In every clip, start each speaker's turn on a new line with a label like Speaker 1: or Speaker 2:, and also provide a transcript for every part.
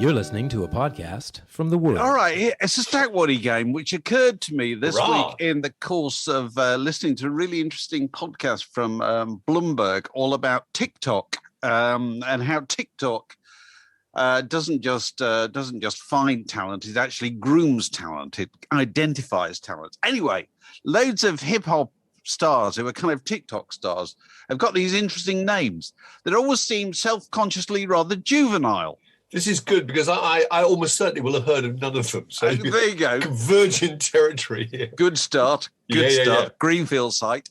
Speaker 1: You're listening to a podcast from The World.
Speaker 2: All right, it's a Stackwaddy game, which occurred to me this week in the course of listening to a really interesting podcast from Bloomberg all about TikTok and how TikTok doesn't just find talent; it actually grooms talent. It identifies talent. Anyway, loads of hip hop stars who are kind of TikTok stars have got these interesting names that always seem self-consciously rather juvenile.
Speaker 3: This is good because I almost certainly will have heard of none of them. So
Speaker 2: there you go.
Speaker 3: Virgin territory here.
Speaker 2: Good start. Good start.
Speaker 3: Yeah.
Speaker 2: Greenfield site.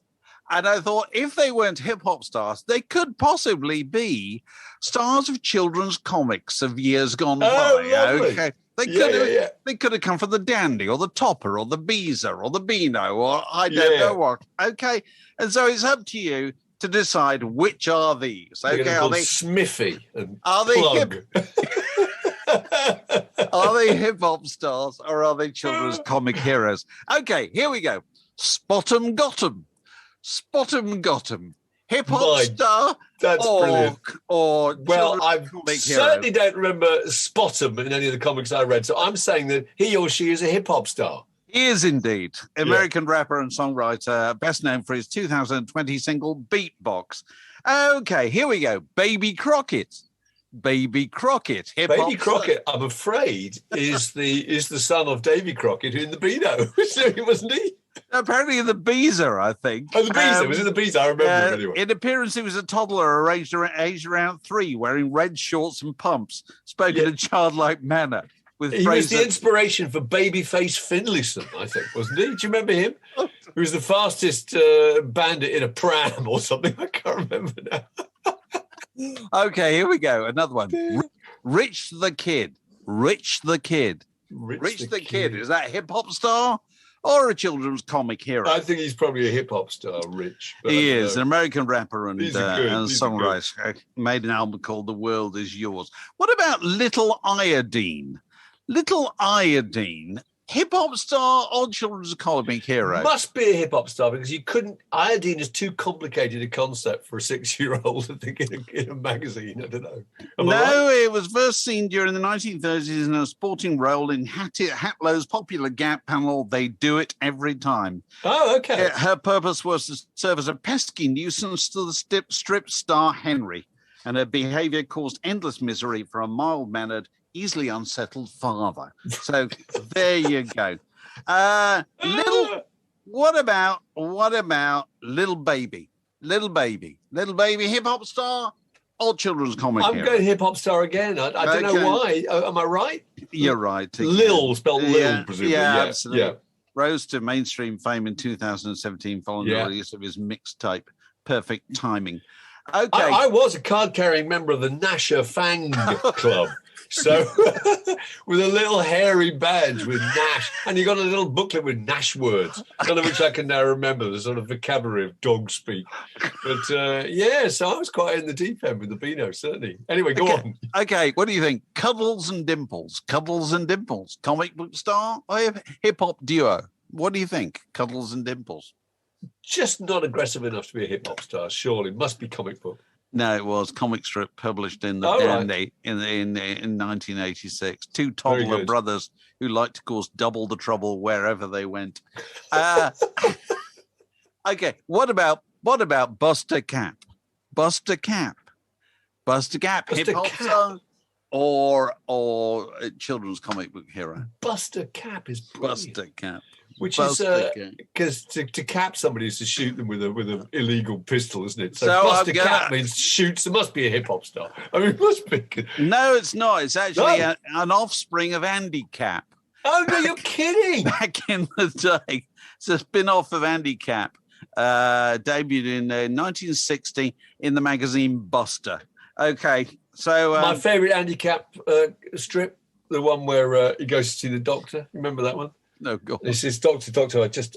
Speaker 2: And I thought if they weren't hip-hop stars, they could possibly be stars of children's comics of years gone by.
Speaker 3: Lovely.
Speaker 2: Okay. They could have come from the Dandy or the Topper or the Beezer or the Beano or I don't know what. Okay. And so it's up to you to decide which are these. Okay,
Speaker 3: are they Smithy and
Speaker 2: are they
Speaker 3: Plug?
Speaker 2: Are they hip hop stars or are they children's comic heroes? Okay, here we go. Spot 'em got 'em. Spot 'em got 'em. Hip hop star.
Speaker 3: That's brilliant.
Speaker 2: Well,
Speaker 3: I certainly don't remember Spot 'em in any of the comics I read. So I'm saying that he or she is a hip hop star.
Speaker 2: He is indeed. American rapper and songwriter, best known for his 2020 single Beatbox. Okay, here we go. Baby Crockett. Baby Crockett.
Speaker 3: Baby Crockett, I'm afraid, is the son of Davy Crockett in the Beano, wasn't he?
Speaker 2: Apparently the Beezer, I think.
Speaker 3: Oh, the Beezer. Was it the Beezer? I remember him anyway.
Speaker 2: In appearance, he was a toddler aged around 3, wearing red shorts and pumps, spoke in a childlike manner.
Speaker 3: He was the inspiration for Babyface Finlayson, I think, wasn't he? Do you remember him? He was the fastest bandit in a pram or something. I can't remember now.
Speaker 2: Okay, here we go. Another one. Rich the Kid. Rich the Kid. Rich the Kid. Is that a hip-hop star or a children's comic hero?
Speaker 3: I think he's probably a hip-hop star, Rich.
Speaker 2: He is, an American rapper and songwriter. Made an album called The World Is Yours. What about Little Iodine? Little Iodine, hip-hop star or children's comic hero?
Speaker 3: Must be a hip-hop star because you couldn't... Iodine is too complicated a concept for a 6-year-old, I think, in a magazine. I don't know.
Speaker 2: It was first seen during the 1930s in a sporting role in Hatlow's popular Gap panel, They Do It Every Time.
Speaker 3: Oh, okay.
Speaker 2: Her purpose was to serve as a pesky nuisance to the strip star Henry, and her behaviour caused endless misery for a mild-mannered, easily unsettled father. So there you go. What about Little Baby? Little Baby, hip hop star or children's comic hero?
Speaker 3: I'm going hip hop star again. I don't know why. Am I right?
Speaker 2: You're right.
Speaker 3: Lil, spelled Lil, presumably.
Speaker 2: Yeah, absolutely. Yeah. Rose to mainstream fame in 2017 following the release of his mixtape, Perfect Timing. Okay.
Speaker 3: I was a card-carrying member of the Nasher Fang Club. So, with a little hairy badge with Nash, and you got a little booklet with Nash words, none of which I can now remember, the sort of vocabulary of dog speak. But, so I was quite in the deep end with the Beano, certainly. Anyway, go on.
Speaker 2: Okay, what do you think? Cuddles and Dimples. Cuddles and Dimples. Comic book star or hip-hop duo? What do you think? Cuddles and Dimples.
Speaker 3: Just not aggressive enough to be a hip-hop star, surely. Must be comic book.
Speaker 2: No, it was comic strip published in the Dandy in 1986. Two toddler brothers who liked to cause double the trouble wherever they went. Okay, what about Buster Cap? Buster Cap, hip hop star or children's comic book hero?
Speaker 3: Buster Cap is brilliant.
Speaker 2: Buster Cap.
Speaker 3: Which is because to cap somebody is to shoot them with an illegal pistol, isn't it? So Buster Cap means shoots. There must be a hip hop star. I mean, it must be.
Speaker 2: No, it's not. It's actually an offspring of Andy Cap.
Speaker 3: Oh no, you're kidding!
Speaker 2: Back in the day, it's a spin-off of Andy Cap. Debuted in 1960 in the magazine Buster. Okay, so
Speaker 3: my favourite Andy Cap strip, the one where he goes to see the doctor. Remember that one?
Speaker 2: No, God.
Speaker 3: He says, doctor,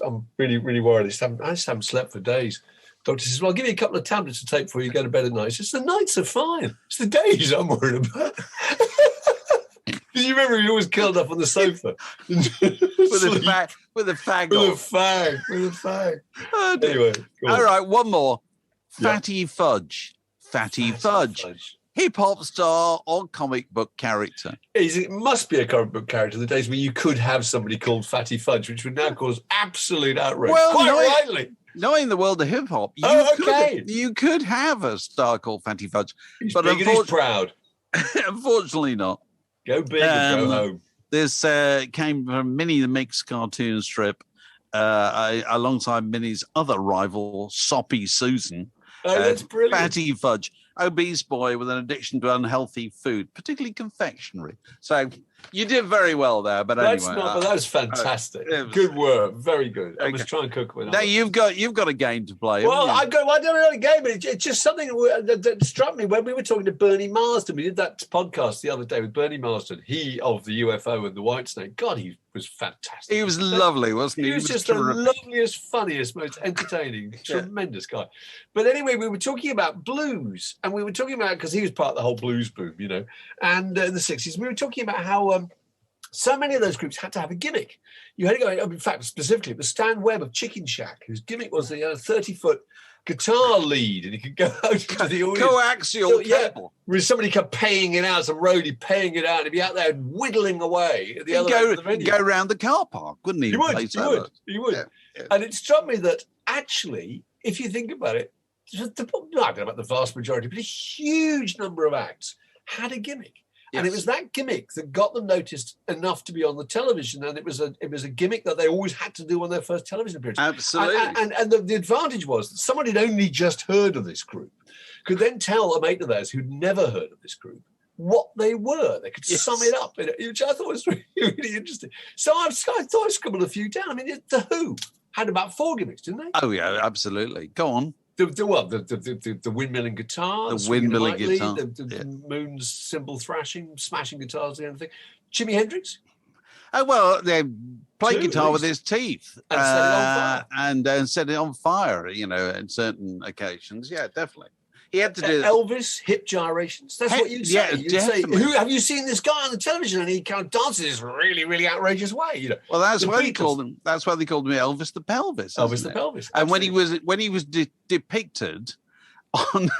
Speaker 3: I'm really, really worried. I just haven't slept for days. Doctor says, well, I'll give you a couple of tablets to take before you go to bed at night. He says, the nights are fine. It's the days I'm worried about. Because you remember he always curled up on the sofa.
Speaker 2: with a fag.
Speaker 3: Anyway.
Speaker 2: All right, one more. Fatty Fudge. Fatty Fudge. hip hop star or comic book character?
Speaker 3: It must be a comic book character. The days where you could have somebody called Fatty Fudge, which would now cause absolute outrage.
Speaker 2: Well,
Speaker 3: quite rightly.
Speaker 2: No, in the world of hip hop, you could have a star called Fatty Fudge,
Speaker 3: but big and he's proud.
Speaker 2: Unfortunately, not.
Speaker 3: Go big and go home.
Speaker 2: This came from Minnie the Mix cartoon strip, alongside Minnie's other rival, Soppy Susan.
Speaker 3: Oh, that's brilliant.
Speaker 2: Fatty Fudge, obese boy with an addiction to unhealthy food, particularly confectionery. So you did very well there. But
Speaker 3: that was fantastic. Good work, very good. I must try and cook with.
Speaker 2: Now you've got a game to play.
Speaker 3: Well, I don't know a game, but it's just something that struck me when we were talking to Bernie Marsden. We did that podcast the other day with Bernie Marsden. He of the UFO and the Whitesnake. God, he was fantastic.
Speaker 2: He was lovely, wasn't he?
Speaker 3: He was just the loveliest, funniest, most entertaining, tremendous guy. But anyway, we were talking about blues, and we were talking about, because he was part of the whole blues boom, and in the 60s, we were talking about how so many of those groups had to have a gimmick. You had to go, in fact, specifically, it was Stan Webb of Chicken Shack, whose gimmick was the 30-foot guitar lead, and he could go out to the audience.
Speaker 2: Coaxial cable.
Speaker 3: With somebody kept paying it out, some roadie paying it out, and he'd be out there whittling away at the other end of the venue.
Speaker 2: Go around the car park, wouldn't he?
Speaker 3: He would. Yeah. And it struck me that actually, if you think about it, I don't know about the vast majority, but a huge number of acts had a gimmick. Yes. And it was that gimmick that got them noticed enough to be on the television, and it was a gimmick that they always had to do on their first television appearance.
Speaker 2: Absolutely.
Speaker 3: And the advantage was that somebody had only just heard of this group could then tell a mate of theirs who'd never heard of this group what they were. They could sum it up, which I thought was really, really interesting. So I thought I scribbled a few down. I mean, The Who had about 4 gimmicks, didn't they?
Speaker 2: Oh, yeah, absolutely. Go on.
Speaker 3: The windmilling guitar,
Speaker 2: the windmilling guitar,
Speaker 3: the Moon's cymbal thrashing, smashing guitars, the other thing. Jimi Hendrix.
Speaker 2: Oh well, they played guitar with his teeth and set it on fire. At certain occasions. Yeah, definitely. He had to do
Speaker 3: Elvis hip gyrations. That's what you'd say.
Speaker 2: Yeah,
Speaker 3: you'd say, "Who have you seen this guy on the television?" And he kind of dances this really, really outrageous way.
Speaker 2: Well, that's why they called him. That's why they called him Elvis the Pelvis.
Speaker 3: Elvis the Pelvis.
Speaker 2: And when he was depicted on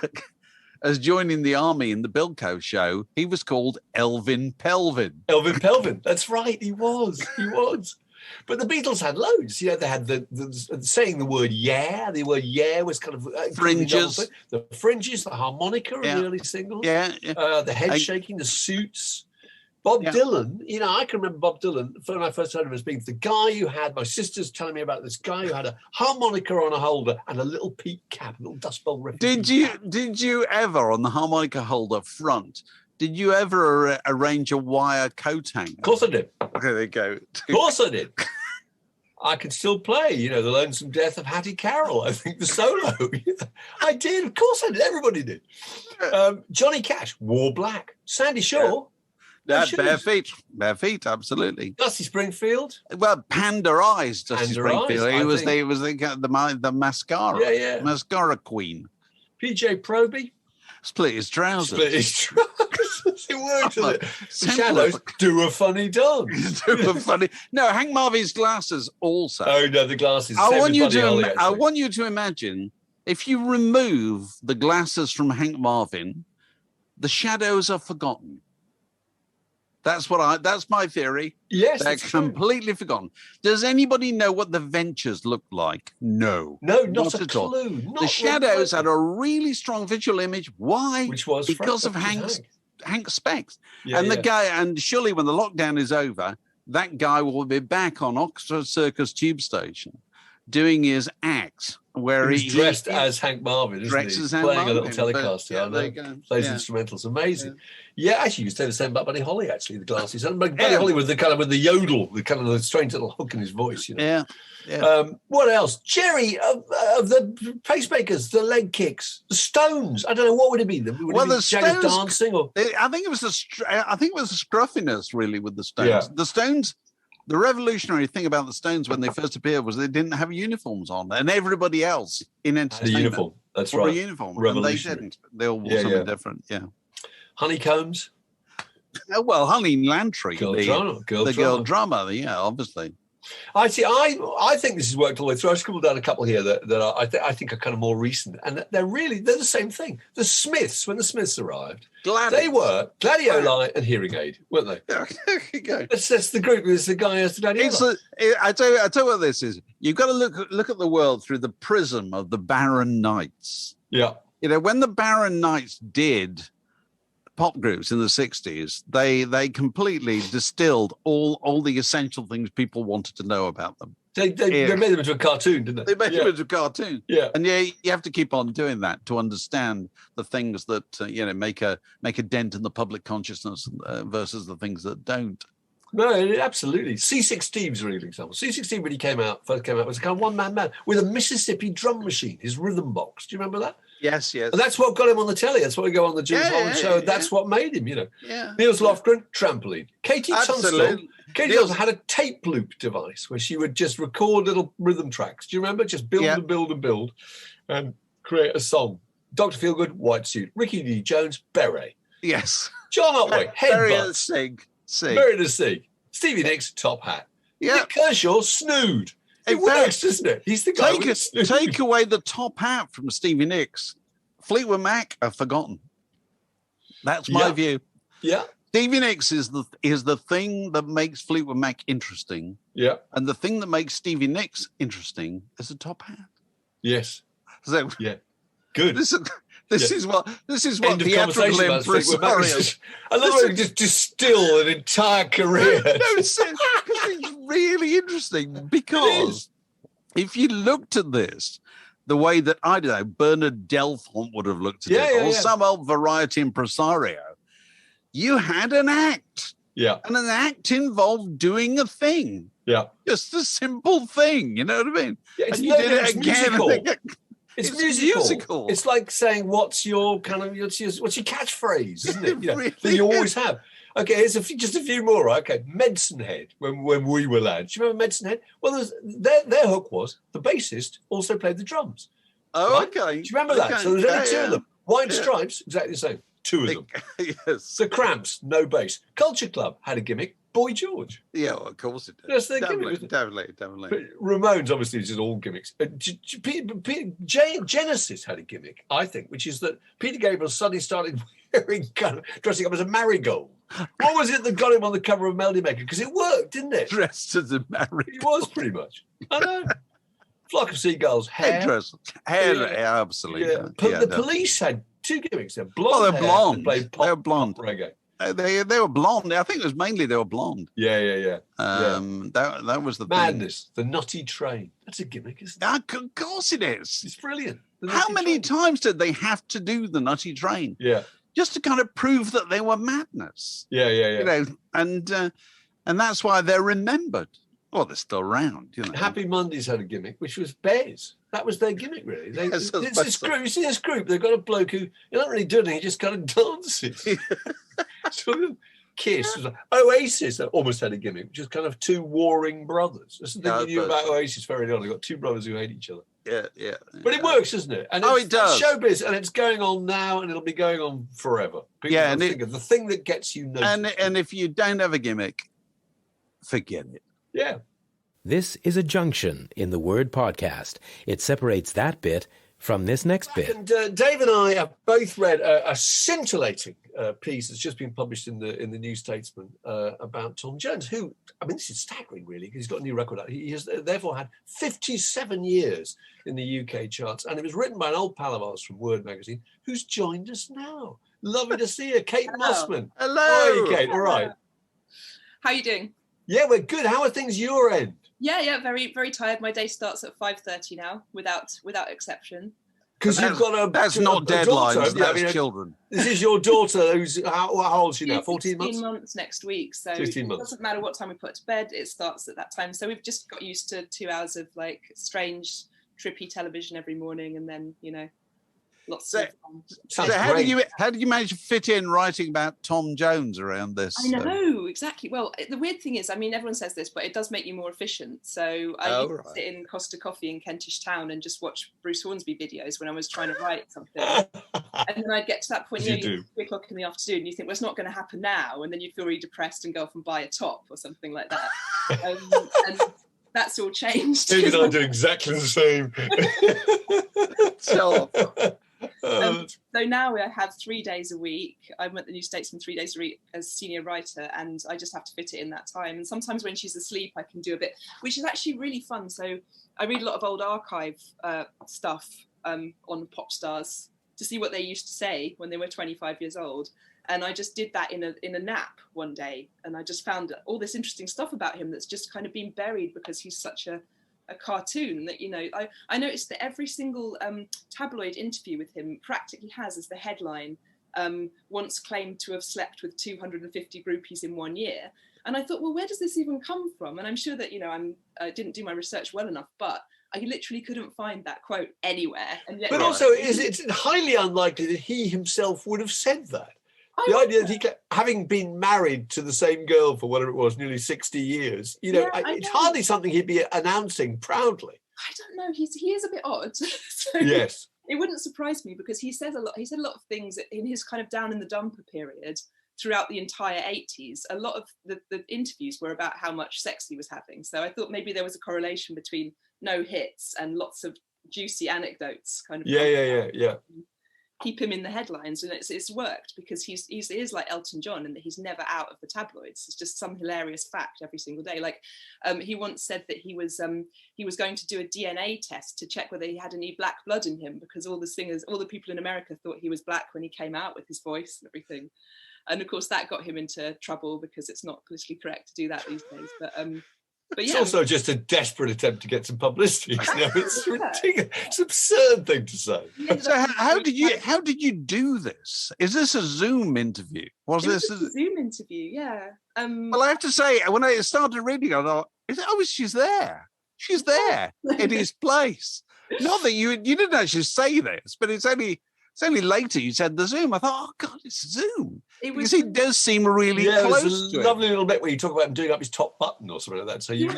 Speaker 2: as joining the army in the Bilko show, he was called Elvin Pelvin.
Speaker 3: Elvin Pelvin. That's right. He was. But the Beatles had loads. They had the saying the word "yeah." The word "yeah" was kind of
Speaker 2: fringes.
Speaker 3: The fringes, the harmonica in the early singles. The head shaking, the suits. Bob Dylan. I can remember Bob Dylan when I first heard of him as being the guy who had. My sister's telling me about this guy who had a harmonica on a holder and a little peak cap, a little Dust Bowl refugee.
Speaker 2: Did you ever on the harmonica holder front? Did you ever arrange a wire coat hanger?
Speaker 3: Of course I did.
Speaker 2: Okay, there you go.
Speaker 3: Of course I did. I could still play, The Lonesome Death of Hattie Carroll, I think, the solo. I did. Of course I did. Everybody did. Johnny Cash wore black. Sandy Shaw.
Speaker 2: Bare feet, absolutely.
Speaker 3: Dusty Springfield.
Speaker 2: Well, Panda Eyes, Dusty Springfield. He was the mascara. Mascara queen.
Speaker 3: PJ Proby.
Speaker 2: Split his trousers.
Speaker 3: It works, doesn't it? The Shadows do a funny dance.
Speaker 2: No, Hank Marvin's glasses also.
Speaker 3: Oh no, the glasses.
Speaker 2: I want you to imagine if you remove the glasses from Hank Marvin, the Shadows are forgotten. That's my theory.
Speaker 3: Yes,
Speaker 2: they're completely forgotten. Does anybody know what the Ventures looked like? No,
Speaker 3: not a clue.
Speaker 2: The Shadows had a really strong visual image. Why?
Speaker 3: Which was
Speaker 2: because of Hank's specs. The guy, and surely when the lockdown is over, that guy will be back on Oxford Circus Tube Station doing his act where
Speaker 3: he's dressed as Hank Marvin, isn't he? Playing a little Telecaster.
Speaker 2: There you go.
Speaker 3: Plays instrumentals. Amazing. Yeah, actually, you say the same about Buddy Holly, actually, the glasses. And Buddy Holly with the yodel, the strange little hook in his voice,
Speaker 2: Yeah.
Speaker 3: What else? Jerry of the Pacemakers, the leg kicks, the Stones. I don't know, what would it be? The Stones dancing, or
Speaker 2: I think it was the scruffiness really with the Stones.
Speaker 3: Yeah.
Speaker 2: The Stones. The revolutionary thing about the Stones when they first appeared was they didn't have uniforms on, and everybody else in entertainment
Speaker 3: had a uniform. That's right.
Speaker 2: A uniform, and they didn't. They all wore something different. Yeah.
Speaker 3: Honeycombs.
Speaker 2: Well, Honey Lantry,
Speaker 3: girl drummer.
Speaker 2: Girl drummer. Yeah, obviously.
Speaker 3: I see. I think this has worked all the way through. I scribbled down a couple here that I think are kind of more recent, and they're the same thing. The Smiths, when the Smiths arrived, they were gladioli and hearing aid, weren't they?
Speaker 2: Yeah, there you go.
Speaker 3: That's the group. It's the guy who has the gladiola.
Speaker 2: I tell you what this is. You've got to look at the world through the prism of the Baron Knights.
Speaker 3: Yeah.
Speaker 2: When the Baron Knights did pop groups in the 60s, they completely distilled all the essential things people wanted to know about them.
Speaker 3: They made them into a cartoon, didn't they?
Speaker 2: They made them into a cartoon.
Speaker 3: Yeah.
Speaker 2: And you have to keep on doing that to understand the things that make a dent in the public consciousness versus the things that don't.
Speaker 3: No, absolutely. C16 is a really good example. C16, when he first came out, was a kind of one-man band with a Mississippi drum machine, his rhythm box. Do you remember that?
Speaker 2: Yes.
Speaker 3: And that's what got him on the telly. That's what he go on the Jim Holland show. That's what made him,
Speaker 2: Yeah.
Speaker 3: Niels Lofgren, trampoline. Katie Tunstall. Katie
Speaker 2: Niels
Speaker 3: had a tape loop device where she would just record little rhythm tracks. Do you remember? Just build and build and build and create a song. Dr. Feelgood, white suit. Ricky D. Jones, beret.
Speaker 2: Yes.
Speaker 3: John Otway, headbutt.
Speaker 2: Sing.
Speaker 3: Buried to sea. Stevie Nicks, top hat.
Speaker 2: Yeah.
Speaker 3: Nick Kershaw, snood. It works, doesn't it? He's the guy with the snood.
Speaker 2: Take away the top hat from Stevie Nicks. Fleetwood Mac are forgotten. That's my view.
Speaker 3: Yeah.
Speaker 2: Stevie Nicks is the thing that makes Fleetwood Mac interesting.
Speaker 3: Yeah.
Speaker 2: And the thing that makes Stevie Nicks interesting is a top hat.
Speaker 3: Yes.
Speaker 2: So
Speaker 3: yeah. Good.
Speaker 2: This is what
Speaker 3: theatrical impresarios. I love how you just distill an entire career.
Speaker 2: It's really interesting because if you looked at this the way that, I don't know, Bernard Delfont would have looked at it, or some old variety impresario, you had an act.
Speaker 3: Yeah.
Speaker 2: And an act involved doing a thing.
Speaker 3: Yeah.
Speaker 2: Just a simple thing, you know what I mean?
Speaker 3: Yeah,
Speaker 2: and you did it again.
Speaker 3: Musical. It's musical. It's like saying, what's your catchphrase, isn't it?
Speaker 2: Really
Speaker 3: that you always have. Okay, here's just a few more. Right? Okay, Medicine Head, when we were lads. Do you remember Medicine Head? Well, their hook was the bassist also played the drums.
Speaker 2: Oh,
Speaker 3: right?
Speaker 2: okay.
Speaker 3: Do you remember that? So there's only two of them. White Stripes, exactly the same. Two of them.
Speaker 2: Yes.
Speaker 3: The Cramps, no bass. Culture Club had a gimmick. Boy George.
Speaker 2: Yeah, well, of course it did.
Speaker 3: That's their
Speaker 2: definitely,
Speaker 3: gimmick.
Speaker 2: Definitely.
Speaker 3: But Ramones, obviously, is just all gimmicks. Genesis had a gimmick, I think, which is that Peter Gabriel suddenly started dressing up as a marigold. What was it that got him on the cover of Melody Maker? Because it worked, didn't it?
Speaker 2: Dressed as a marigold.
Speaker 3: He was pretty much. I know. Flock of Seagulls, hair,
Speaker 2: absolutely.
Speaker 3: Yeah. The Police had two gimmicks. They're blonde.
Speaker 2: Oh, they're blonde.
Speaker 3: They're blonde. Reggae.
Speaker 2: They were blonde. I think it was mainly they were blonde.
Speaker 3: Yeah.
Speaker 2: That was the
Speaker 3: Madness, thing. The Nutty Train. That's a gimmick, isn't it?
Speaker 2: Of course it is.
Speaker 3: It's brilliant.
Speaker 2: How many times did they have to do the Nutty Train?
Speaker 3: Yeah.
Speaker 2: Just to kind of prove that they were madness.
Speaker 3: Yeah.
Speaker 2: You know, and that's why they're remembered. Well, they're still around. You know.
Speaker 3: Happy Mondays had a gimmick, which was Bez. That was their gimmick, really. It's this group. You see this group? They've got a bloke who you're not really doing it. He just kind of dances. Sort of Kiss. Oasis that almost had a gimmick, which is kind of two warring brothers. That's the thing you knew about Oasis very early on. They've got two brothers who hate each other.
Speaker 2: Yeah.
Speaker 3: But it works, doesn't it? And
Speaker 2: it does.
Speaker 3: It's showbiz, and it's going on now, and it'll be going on forever. People think of the thing that gets you noticed.
Speaker 2: And if you don't have a gimmick, forget it.
Speaker 3: Yeah.
Speaker 1: This is a junction in the word podcast. It separates that bit from this next bit.
Speaker 3: And Dave and I have both read a scintillating piece that's just been published in the New Statesman about Tom Jones, who, I mean, this is staggering, really, because he's got a new record out. He has therefore had 57 years in the UK charts, and it was written by an old pal of ours from Word magazine, who's joined us now. Lovely to see you, Kate Mossman.
Speaker 2: Hello.
Speaker 3: How are you, Kate? All right.
Speaker 4: How are you doing?
Speaker 3: Yeah, we're good. How are things your end?
Speaker 4: Yeah, very, very tired. My day starts at 5:30 now, without exception.
Speaker 3: Because you've got
Speaker 2: that's not deadlines,
Speaker 3: daughter,
Speaker 2: that's children.
Speaker 3: This is your daughter who's, how old is she now? 14 months?
Speaker 4: 16 months next week. So
Speaker 3: 16 months.
Speaker 4: It doesn't matter what time we put to bed, it starts at that time. So we've just got used to 2 hours of like strange, trippy television every morning, and then, lots of
Speaker 2: So how do you manage to fit in writing about Tom Jones around this?
Speaker 4: I know, exactly. Well, the weird thing is, I mean, everyone says this, but it does make you more efficient. So I used to sit in Costa Coffee in Kentish Town and just watch Bruce Hornsby videos when I was trying to write something. And then I'd get to that point, you're 3 o'clock in the afternoon, you think, well, it's not going to happen now. And then you feel really depressed and go off and buy a top or something like that. that's all changed.
Speaker 3: David and I do exactly the same.
Speaker 2: So
Speaker 4: now I have 3 days a week. I'm at the New Statesman 3 days a week as senior writer, and I just have to fit it in that time. And sometimes when she's asleep, I can do a bit, which is actually really fun. So I read a lot of old archive stuff on pop stars to see what they used to say when they were 25 years old. And I just did that in a nap one day, and I just found all this interesting stuff about him that's just kind of been buried because he's such a cartoon that, I noticed that every single tabloid interview with him practically has as the headline, once claimed to have slept with 250 groupies in 1 year. And I thought, well, where does this even come from? And I'm sure that, I didn't do my research well enough, but I literally couldn't find that quote anywhere. And yet,
Speaker 3: but also, it's highly unlikely that he himself would have said that. The idea that he, having been married to the same girl for whatever it was, nearly 60 years, it's hardly something he'd be announcing proudly.
Speaker 4: I don't know. He is a bit odd. So
Speaker 3: yes.
Speaker 4: It wouldn't surprise me because he said a lot of things in his kind of down in the dumper period throughout the entire 80s. A lot of the interviews were about how much sex he was having. So I thought maybe there was a correlation between no hits and lots of juicy anecdotes kind of.
Speaker 3: Yeah.
Speaker 4: Keep him in the headlines, and it's worked because he is like Elton John in that he's never out of the tabloids. It's just some hilarious fact every single day. Like he once said that he was going to do a DNA test to check whether he had any black blood in him because all the people in America thought he was black when he came out with his voice and everything. And of course that got him into trouble because it's not politically correct to do that these days. But yeah,
Speaker 3: it's also just a desperate attempt to get some publicity. It's ridiculous. It's an absurd thing to say.
Speaker 2: So how did you do this? Is this a Zoom interview? Was this
Speaker 4: a Zoom interview? Yeah.
Speaker 2: Well, I have to say, when I started reading, I thought, she's there. She's there in his place. Not that you didn't actually say this, but it's only later you said the Zoom. I thought, oh God, it's Zoom. Because he does seem really close
Speaker 3: there's
Speaker 2: to
Speaker 3: a lovely little bit where you talk about him doing up his top button or something like that. So you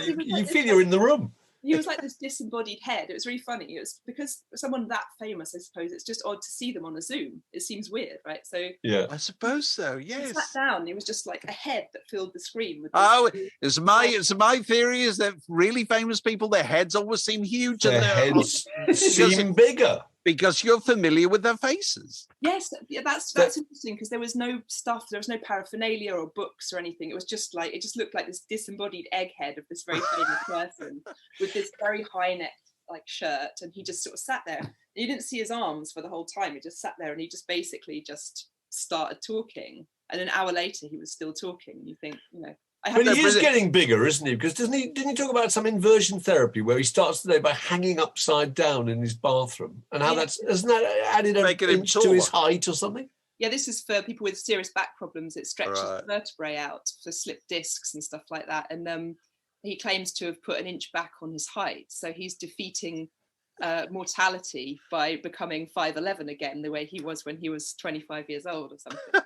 Speaker 3: feel you're in the room.
Speaker 4: He was like this disembodied head. It was really funny. It was because someone that famous, I suppose, it's just odd to see them on a Zoom. It seems weird, right? So
Speaker 3: yeah,
Speaker 2: I suppose so. Yes.
Speaker 4: He sat down. It was just like a head that filled the screen.
Speaker 2: It's my theory is that really famous people, their heads always seem huge
Speaker 3: their
Speaker 2: and their
Speaker 3: heads seem bigger.
Speaker 2: Because you're familiar with their faces.
Speaker 4: Yes, that's interesting because there was no stuff, there was no paraphernalia or books or anything. It was just like, it just looked like this disembodied egghead of this very famous person with this very high neck like shirt, and he just sort of sat there. You didn't see his arms for the whole time. He just sat there and he just basically just started talking. And an hour later, he was still talking. And you think,
Speaker 3: But he is getting bigger, isn't he? Because didn't he talk about some inversion therapy where he starts the day by hanging upside down in his bathroom, and how hasn't that added an inch to his height or something?
Speaker 4: Yeah, this is for people with serious back problems. It stretches the vertebrae out for slipped discs and stuff like that. And he claims to have put an inch back on his height, so he's defeating mortality by becoming 5'11" again, the way he was when he was 25 years old or something.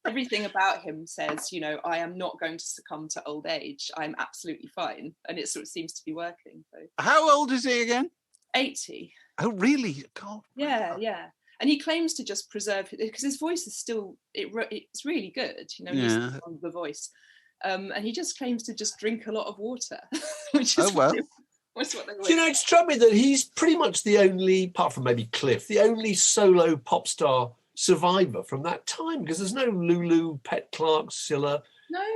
Speaker 4: Everything about him says, I am not going to succumb to old age. I'm absolutely fine. And it sort of seems to be working. So.
Speaker 2: How old is he again?
Speaker 4: 80.
Speaker 2: Oh, really? God.
Speaker 4: Yeah. And he claims to just preserve it because his voice is still, it's really good, he's on the voice. And he just claims to just drink a lot of water, which is what they
Speaker 3: it struck me that he's pretty much the only, apart from maybe Cliff, the only solo pop star survivor from that time, because there's no Lulu, Pet Clark, Scylla,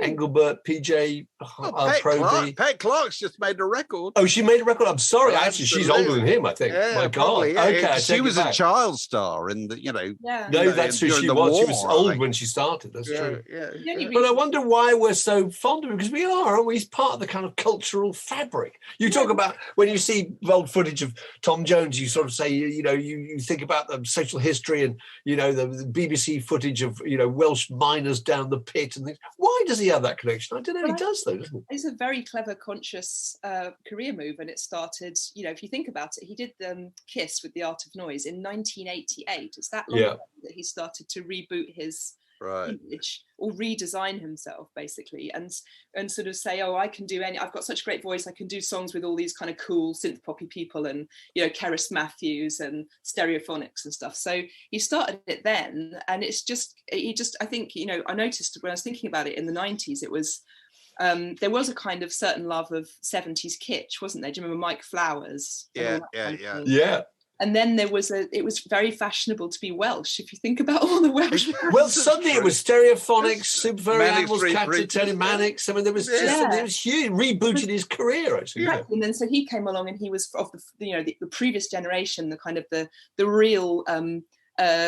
Speaker 3: Engelbert, PJ, Proby.
Speaker 2: Pet Clark's just made a record.
Speaker 3: Oh, she made a record. I'm sorry, actually, she's older than him, I think.
Speaker 2: Yeah,
Speaker 3: my
Speaker 2: probably,
Speaker 3: God.
Speaker 2: Yeah.
Speaker 3: Okay,
Speaker 2: she was a child star in the,
Speaker 3: No, that's who she was. She was old when she started. That's true.
Speaker 2: Yeah.
Speaker 3: But I wonder why we're so fond of him, because we are, aren't we? He's part of the kind of cultural fabric. You talk about, when you see old footage of Tom Jones, you sort of say, you think about the social history and, the BBC footage of, Welsh miners down the pit and things. Why does he have that connection? I don't know. He does, though, doesn't he?
Speaker 4: It's a very clever, conscious career move, and it started. If you think about it, he did Kiss with The Art of Noise in 1988. It's that long ago that he started to reboot his image or redesign himself, basically, and sort of say, I can do I've got such a great voice, I can do songs with all these kind of cool synth poppy people and Keris Matthews and Stereophonics and stuff. So he started it then, and it's just I think I noticed when I was thinking about it in the 90s, it was there was a kind of certain love of 70s kitsch, wasn't there? Do you remember Mike Flowers?
Speaker 3: Yeah.
Speaker 4: And then it was very fashionable to be Welsh, if you think about all the Welsh.
Speaker 3: Well, suddenly it was Stereophonics, Super Furry Animals, Captain Tony Mannix. I mean, there was it was huge, rebooted his career, actually.
Speaker 4: Exactly. And then so he came along, and he was of the previous generation, the kind of the real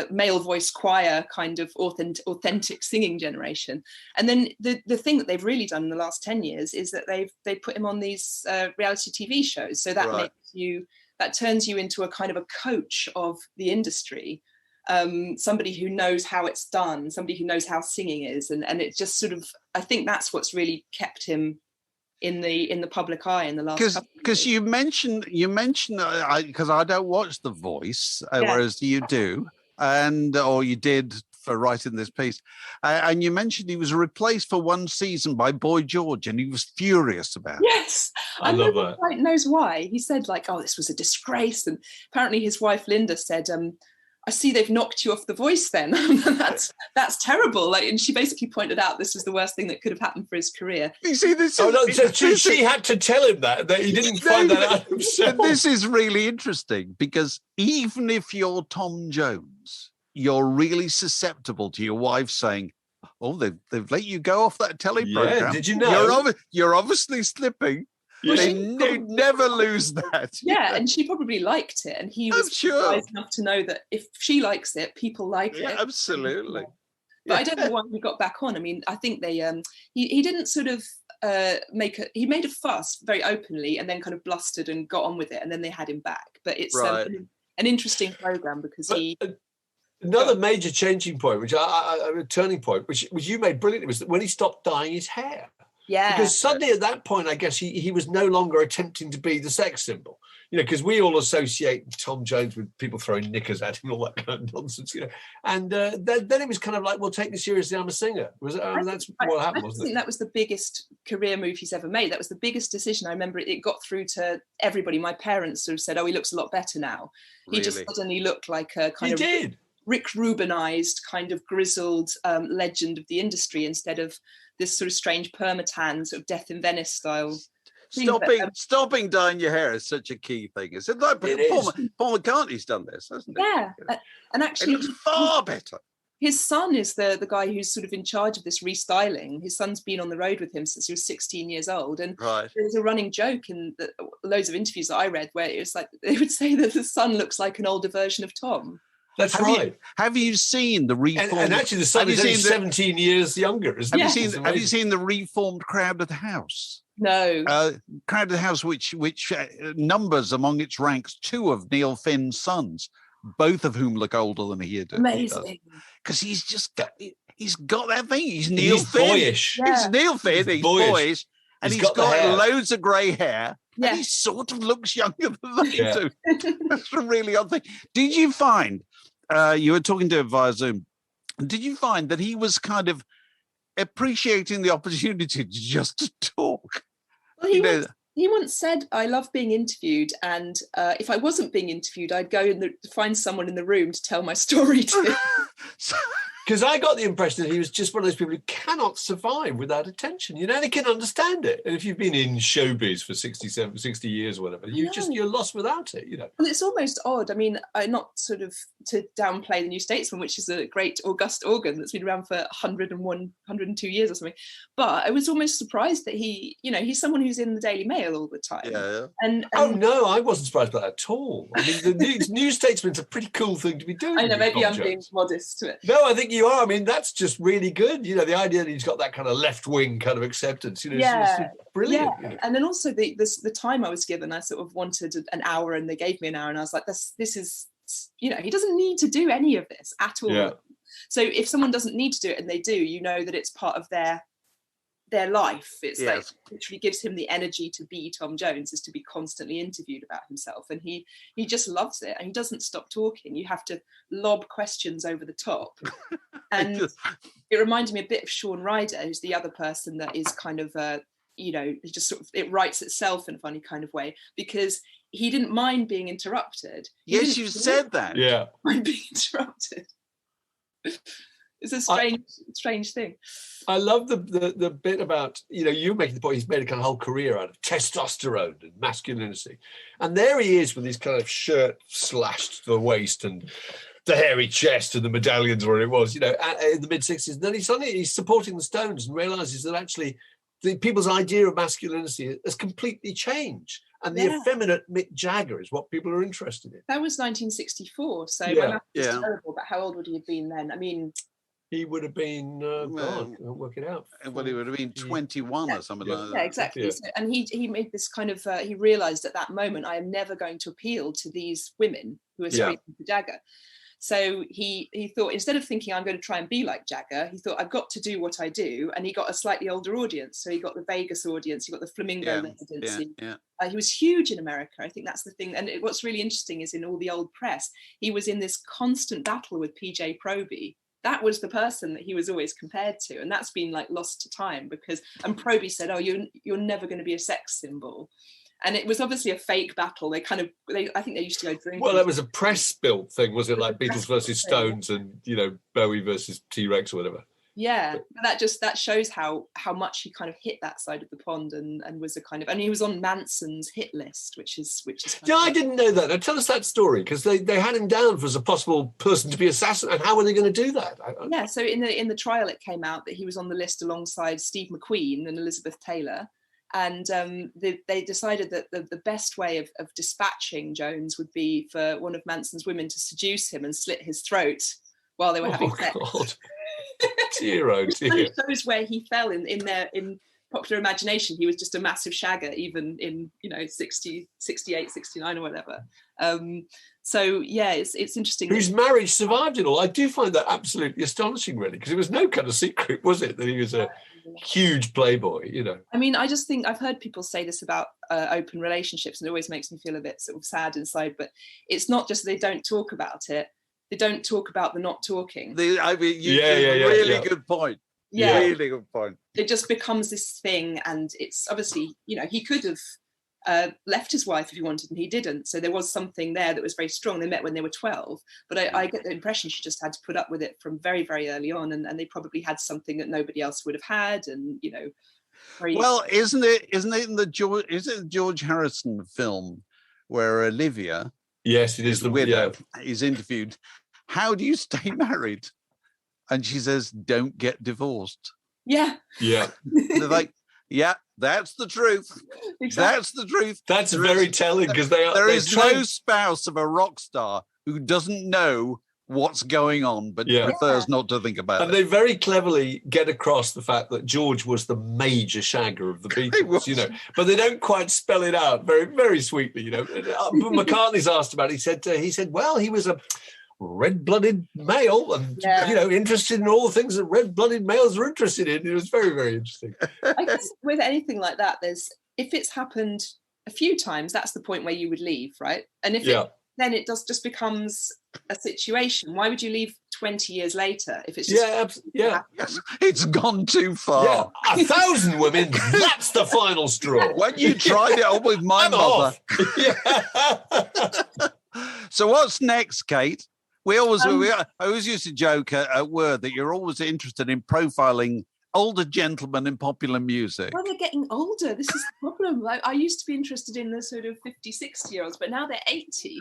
Speaker 4: male voice choir kind of authentic singing generation. And then the thing that they've really done in the last 10 years is that they put him on these reality TV shows. So that that turns you into a kind of a coach of the industry, somebody who knows how it's done, somebody who knows how singing is, and it just sort of, I think that's what's really kept him in the public eye in the last.
Speaker 2: Because you mentioned because I don't watch The Voice, whereas you do, or you did for writing this piece, and you mentioned he was replaced for one season by Boy George, and he was furious about it.
Speaker 4: Yes,
Speaker 3: I love that.
Speaker 4: Quite knows why. He said "Oh, this was a disgrace," and apparently his wife Linda said, "I see they've knocked you off The Voice. Then that's terrible." And she basically pointed out this was the worst thing that could have happened for his career.
Speaker 2: You see,
Speaker 3: she had to tell him that he didn't find that out himself.
Speaker 2: This is really interesting, because even if you're Tom Jones, you're really susceptible to your wife saying, "Oh, they've let you go off that telly program.
Speaker 3: Yeah, did you know?
Speaker 2: You're obviously slipping."
Speaker 3: Yeah.
Speaker 2: They never lose that.
Speaker 4: Yeah, and she probably liked it, and he was wise enough to know that if she likes it, people like it.
Speaker 2: Absolutely.
Speaker 4: But I don't know why he got back on. I mean, I think they he didn't sort of he made a fuss very openly, and then kind of blustered and got on with it, and then they had him back. But it's an interesting program because
Speaker 3: another major changing point, which a turning point, which you made brilliantly, was that when he stopped dyeing his hair.
Speaker 4: Yeah.
Speaker 3: Because suddenly at that point, I guess he was no longer attempting to be the sex symbol, because we all associate Tom Jones with people throwing knickers at him, all that kind of nonsense, And then it was kind of like, well, take me seriously, I'm a singer. That's what happened, wasn't it? I
Speaker 4: think that was the biggest career move he's ever made. That was the biggest decision. I remember it got through to everybody. My parents sort of said, "Oh, he looks a lot better now." Really? He just suddenly looked like a kind of Rick Rubinized, kind of grizzled legend of the industry, instead of this sort of strange permatan, sort of Death in Venice style.
Speaker 2: Stopping dyeing your hair is such a key thing. Is it? Like Paul McCartney's done this, hasn't he?
Speaker 4: Yeah, and actually,
Speaker 2: it looks far better.
Speaker 4: His son is the guy who's sort of in charge of this restyling. His son's been on the road with him since he was 16 years old. And there's a running joke in loads of interviews that I read where it was like, they would say that the son looks like an older version of Tom.
Speaker 3: That's right.
Speaker 2: Have you seen the reformed?
Speaker 3: And actually, the son is only 17 years younger, isn't he?
Speaker 2: Have you seen the reformed Crowded House?
Speaker 4: No.
Speaker 2: Crowded House, which numbers among its ranks 2 of Neil Finn's sons, both of whom look older than he did.
Speaker 4: Amazing.
Speaker 2: Because he's got that thing. He's Neil Finn.
Speaker 3: Boyish.
Speaker 2: Yeah. He's Neil Finn. He's boyish. And he's got loads of grey hair.
Speaker 4: Yeah.
Speaker 2: And he sort of looks younger than they do. That's a really odd thing. Did you find, you were talking to him via Zoom, did you find that he was kind of appreciating the opportunity just to talk?
Speaker 4: Well, he once said, "I love being interviewed, and if I wasn't being interviewed, I'd go and find someone in the room to tell my story to."
Speaker 3: Because I got the impression that he was just one of those people who cannot survive without attention. They can understand it. And if you've been in showbiz for 60 years or whatever, you're lost without it, Well,
Speaker 4: it's almost odd. I mean, not sort of to downplay the New Statesman, which is a great august organ that's been around for 101, 102 years or something. But I was almost surprised that he's someone who's in the Daily Mail all the time.
Speaker 2: Yeah.
Speaker 4: And
Speaker 3: oh, no, I wasn't surprised by that at all. I mean, the New Statesman's a pretty cool thing to be doing.
Speaker 4: I know, maybe I'm being modest to it.
Speaker 3: No, I think you are. I mean, that's just really good. The idea that he's got that kind of left-wing kind of acceptance, it's brilliant.
Speaker 4: Yeah. And then also the time I was given, I sort of wanted an hour and they gave me an hour and I was like, this is, he doesn't need to do any of this at all.
Speaker 3: Yeah.
Speaker 4: So if someone doesn't need to do it and they do, that it's part of their life. It's like literally gives him the energy to be Tom Jones, is to be constantly interviewed about himself, and he just loves it and he doesn't stop talking. You have to lob questions over the top. And it reminded me a bit of Sean Ryder, who's the other person that is kind of it just sort of, it writes itself in a funny kind of way, because he didn't mind being interrupted.
Speaker 2: Yes, you said that.
Speaker 3: Yeah.
Speaker 4: Mind being interrupted. It's a strange thing.
Speaker 3: I love the bit about, you making the point, he's made a kind of whole career out of testosterone and masculinity. And there he is with his kind of shirt slashed to the waist and the hairy chest and the medallions, or it was, in the mid-60s. And then he's supporting the Stones and realises that actually the people's idea of masculinity has completely changed. And the effeminate Mick Jagger is what people are interested in.
Speaker 4: That was 1964, so my math is terrible, but how old would he have been then? I mean...
Speaker 3: He would have been, I'll work it out.
Speaker 2: Well, he would have been 21 or something like that.
Speaker 4: Yeah, exactly. Yeah. So, and he made this kind of, he realised at that moment, I am never going to appeal to these women who are screaming for Jagger. So he thought, instead of thinking I'm going to try and be like Jagger, he thought I've got to do what I do. And he got a slightly older audience. So he got the Vegas audience, he got the Flamingo residency. He was huge in America. I think that's the thing. And what's really interesting is in all the old press, he was in this constant battle with PJ Proby. That was the person that he was always compared to. And that's been like lost to time and Proby said, oh, you're never going to be a sex symbol. And it was obviously a fake battle. I think they used to go drinking.
Speaker 3: Well, that was a press-built thing, was it? Like Beatles versus Stones and, Bowie versus T-Rex or whatever.
Speaker 4: Yeah, that shows how much he kind of hit that side of the pond and was a kind of, and he was on Manson's hit list, which is.
Speaker 3: I didn't know that. Now tell us that story, because they had him down for as a possible person to be assassinated. And how were they going to do that?
Speaker 4: Yeah, so in the trial, it came out that he was on the list alongside Steve McQueen and Elizabeth Taylor. And they decided that the best way of dispatching Jones would be for one of Manson's women to seduce him and slit his throat while they were having sex.
Speaker 3: God. Dear, oh dear.
Speaker 4: It shows where he fell in popular imagination. He was just a massive shagger, even in 60, 68, 69 or whatever. So yeah, it's interesting.
Speaker 3: Whose marriage survived it all. I do find that absolutely astonishing, really, because it was no kind of secret, was it, that he was a huge playboy,
Speaker 4: I mean, I just think I've heard people say this about open relationships, and it always makes me feel a bit sort of sad inside, but it's not just they don't talk about it, they don't talk about the not talking.
Speaker 2: Really good point.
Speaker 4: Yeah.
Speaker 2: Really good point.
Speaker 4: It just becomes this thing, and it's obviously, he could have left his wife if he wanted, and he didn't. So there was something there that was very strong. They met when they were 12, but I get the impression she just had to put up with it from very, very early on, and they probably had something that nobody else would have had, and
Speaker 2: Well, isn't it in the George Harrison film where Olivia?
Speaker 3: Yes, it is the widow.
Speaker 2: Is interviewed. How do you stay married? And she says, "Don't get divorced."
Speaker 4: Yeah.
Speaker 3: Yeah.
Speaker 2: They're like, yeah, that's the truth. Exactly. That's the truth.
Speaker 3: That's very telling, because
Speaker 2: there is no spouse of a rock star who doesn't know what's going on, but prefers not to think about it.
Speaker 3: And they very cleverly get across the fact that George was the major shagger of the Beatles, but they don't quite spell it out very, very sweetly, McCartney's asked about it. He said, well, he was a red-blooded male and, interested in all the things that red-blooded males are interested in. It was very, very interesting.
Speaker 4: I guess with anything like that, if it's happened a few times, that's the point where you would leave, right? And if then it just becomes a situation. Why would you leave 20 years later if it's just...
Speaker 2: Yes, it's gone too far.
Speaker 3: Yeah, 1,000 women, that's the final straw.
Speaker 2: When you tried it on with my mother. So what's next, Kate? I always used to joke at Word that you're always interested in profiling older gentlemen in popular music.
Speaker 4: Well, they're getting older. This is the problem. I used to be interested in the sort of 50, 60-year-olds, but now they're 80.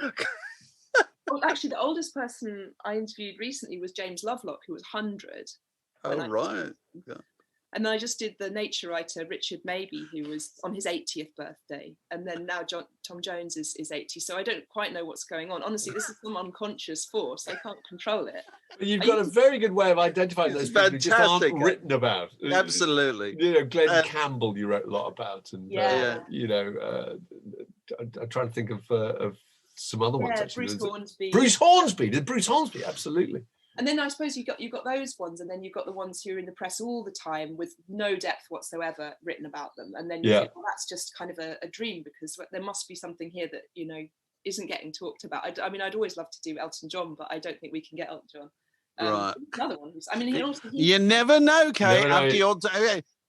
Speaker 4: Well, actually, the oldest person I interviewed recently was James Lovelock, who was 100.
Speaker 2: Oh, right. Yeah.
Speaker 4: And then I just did the nature writer Richard Mabey, who was on his 80th birthday. And then now Tom Jones is 80. So I don't quite know what's going on. Honestly, this is some unconscious force. I can't control it.
Speaker 3: You've got a very good way of identifying those people who just aren't written about.
Speaker 2: Absolutely.
Speaker 3: Glenn Campbell you wrote a lot about. And, I'm trying to think of some other ones. Actually. Bruce Hornsby, absolutely.
Speaker 4: And then I suppose you've got those ones, and then you've got the ones who are in the press all the time with no depth whatsoever written about them. And then you think, well, that's just kind of a dream, because there must be something here that, isn't getting talked about. I mean, I'd always love to do Elton John, but I don't think we can get Elton John.
Speaker 2: Right.
Speaker 4: Another one.
Speaker 2: You never know, Kate.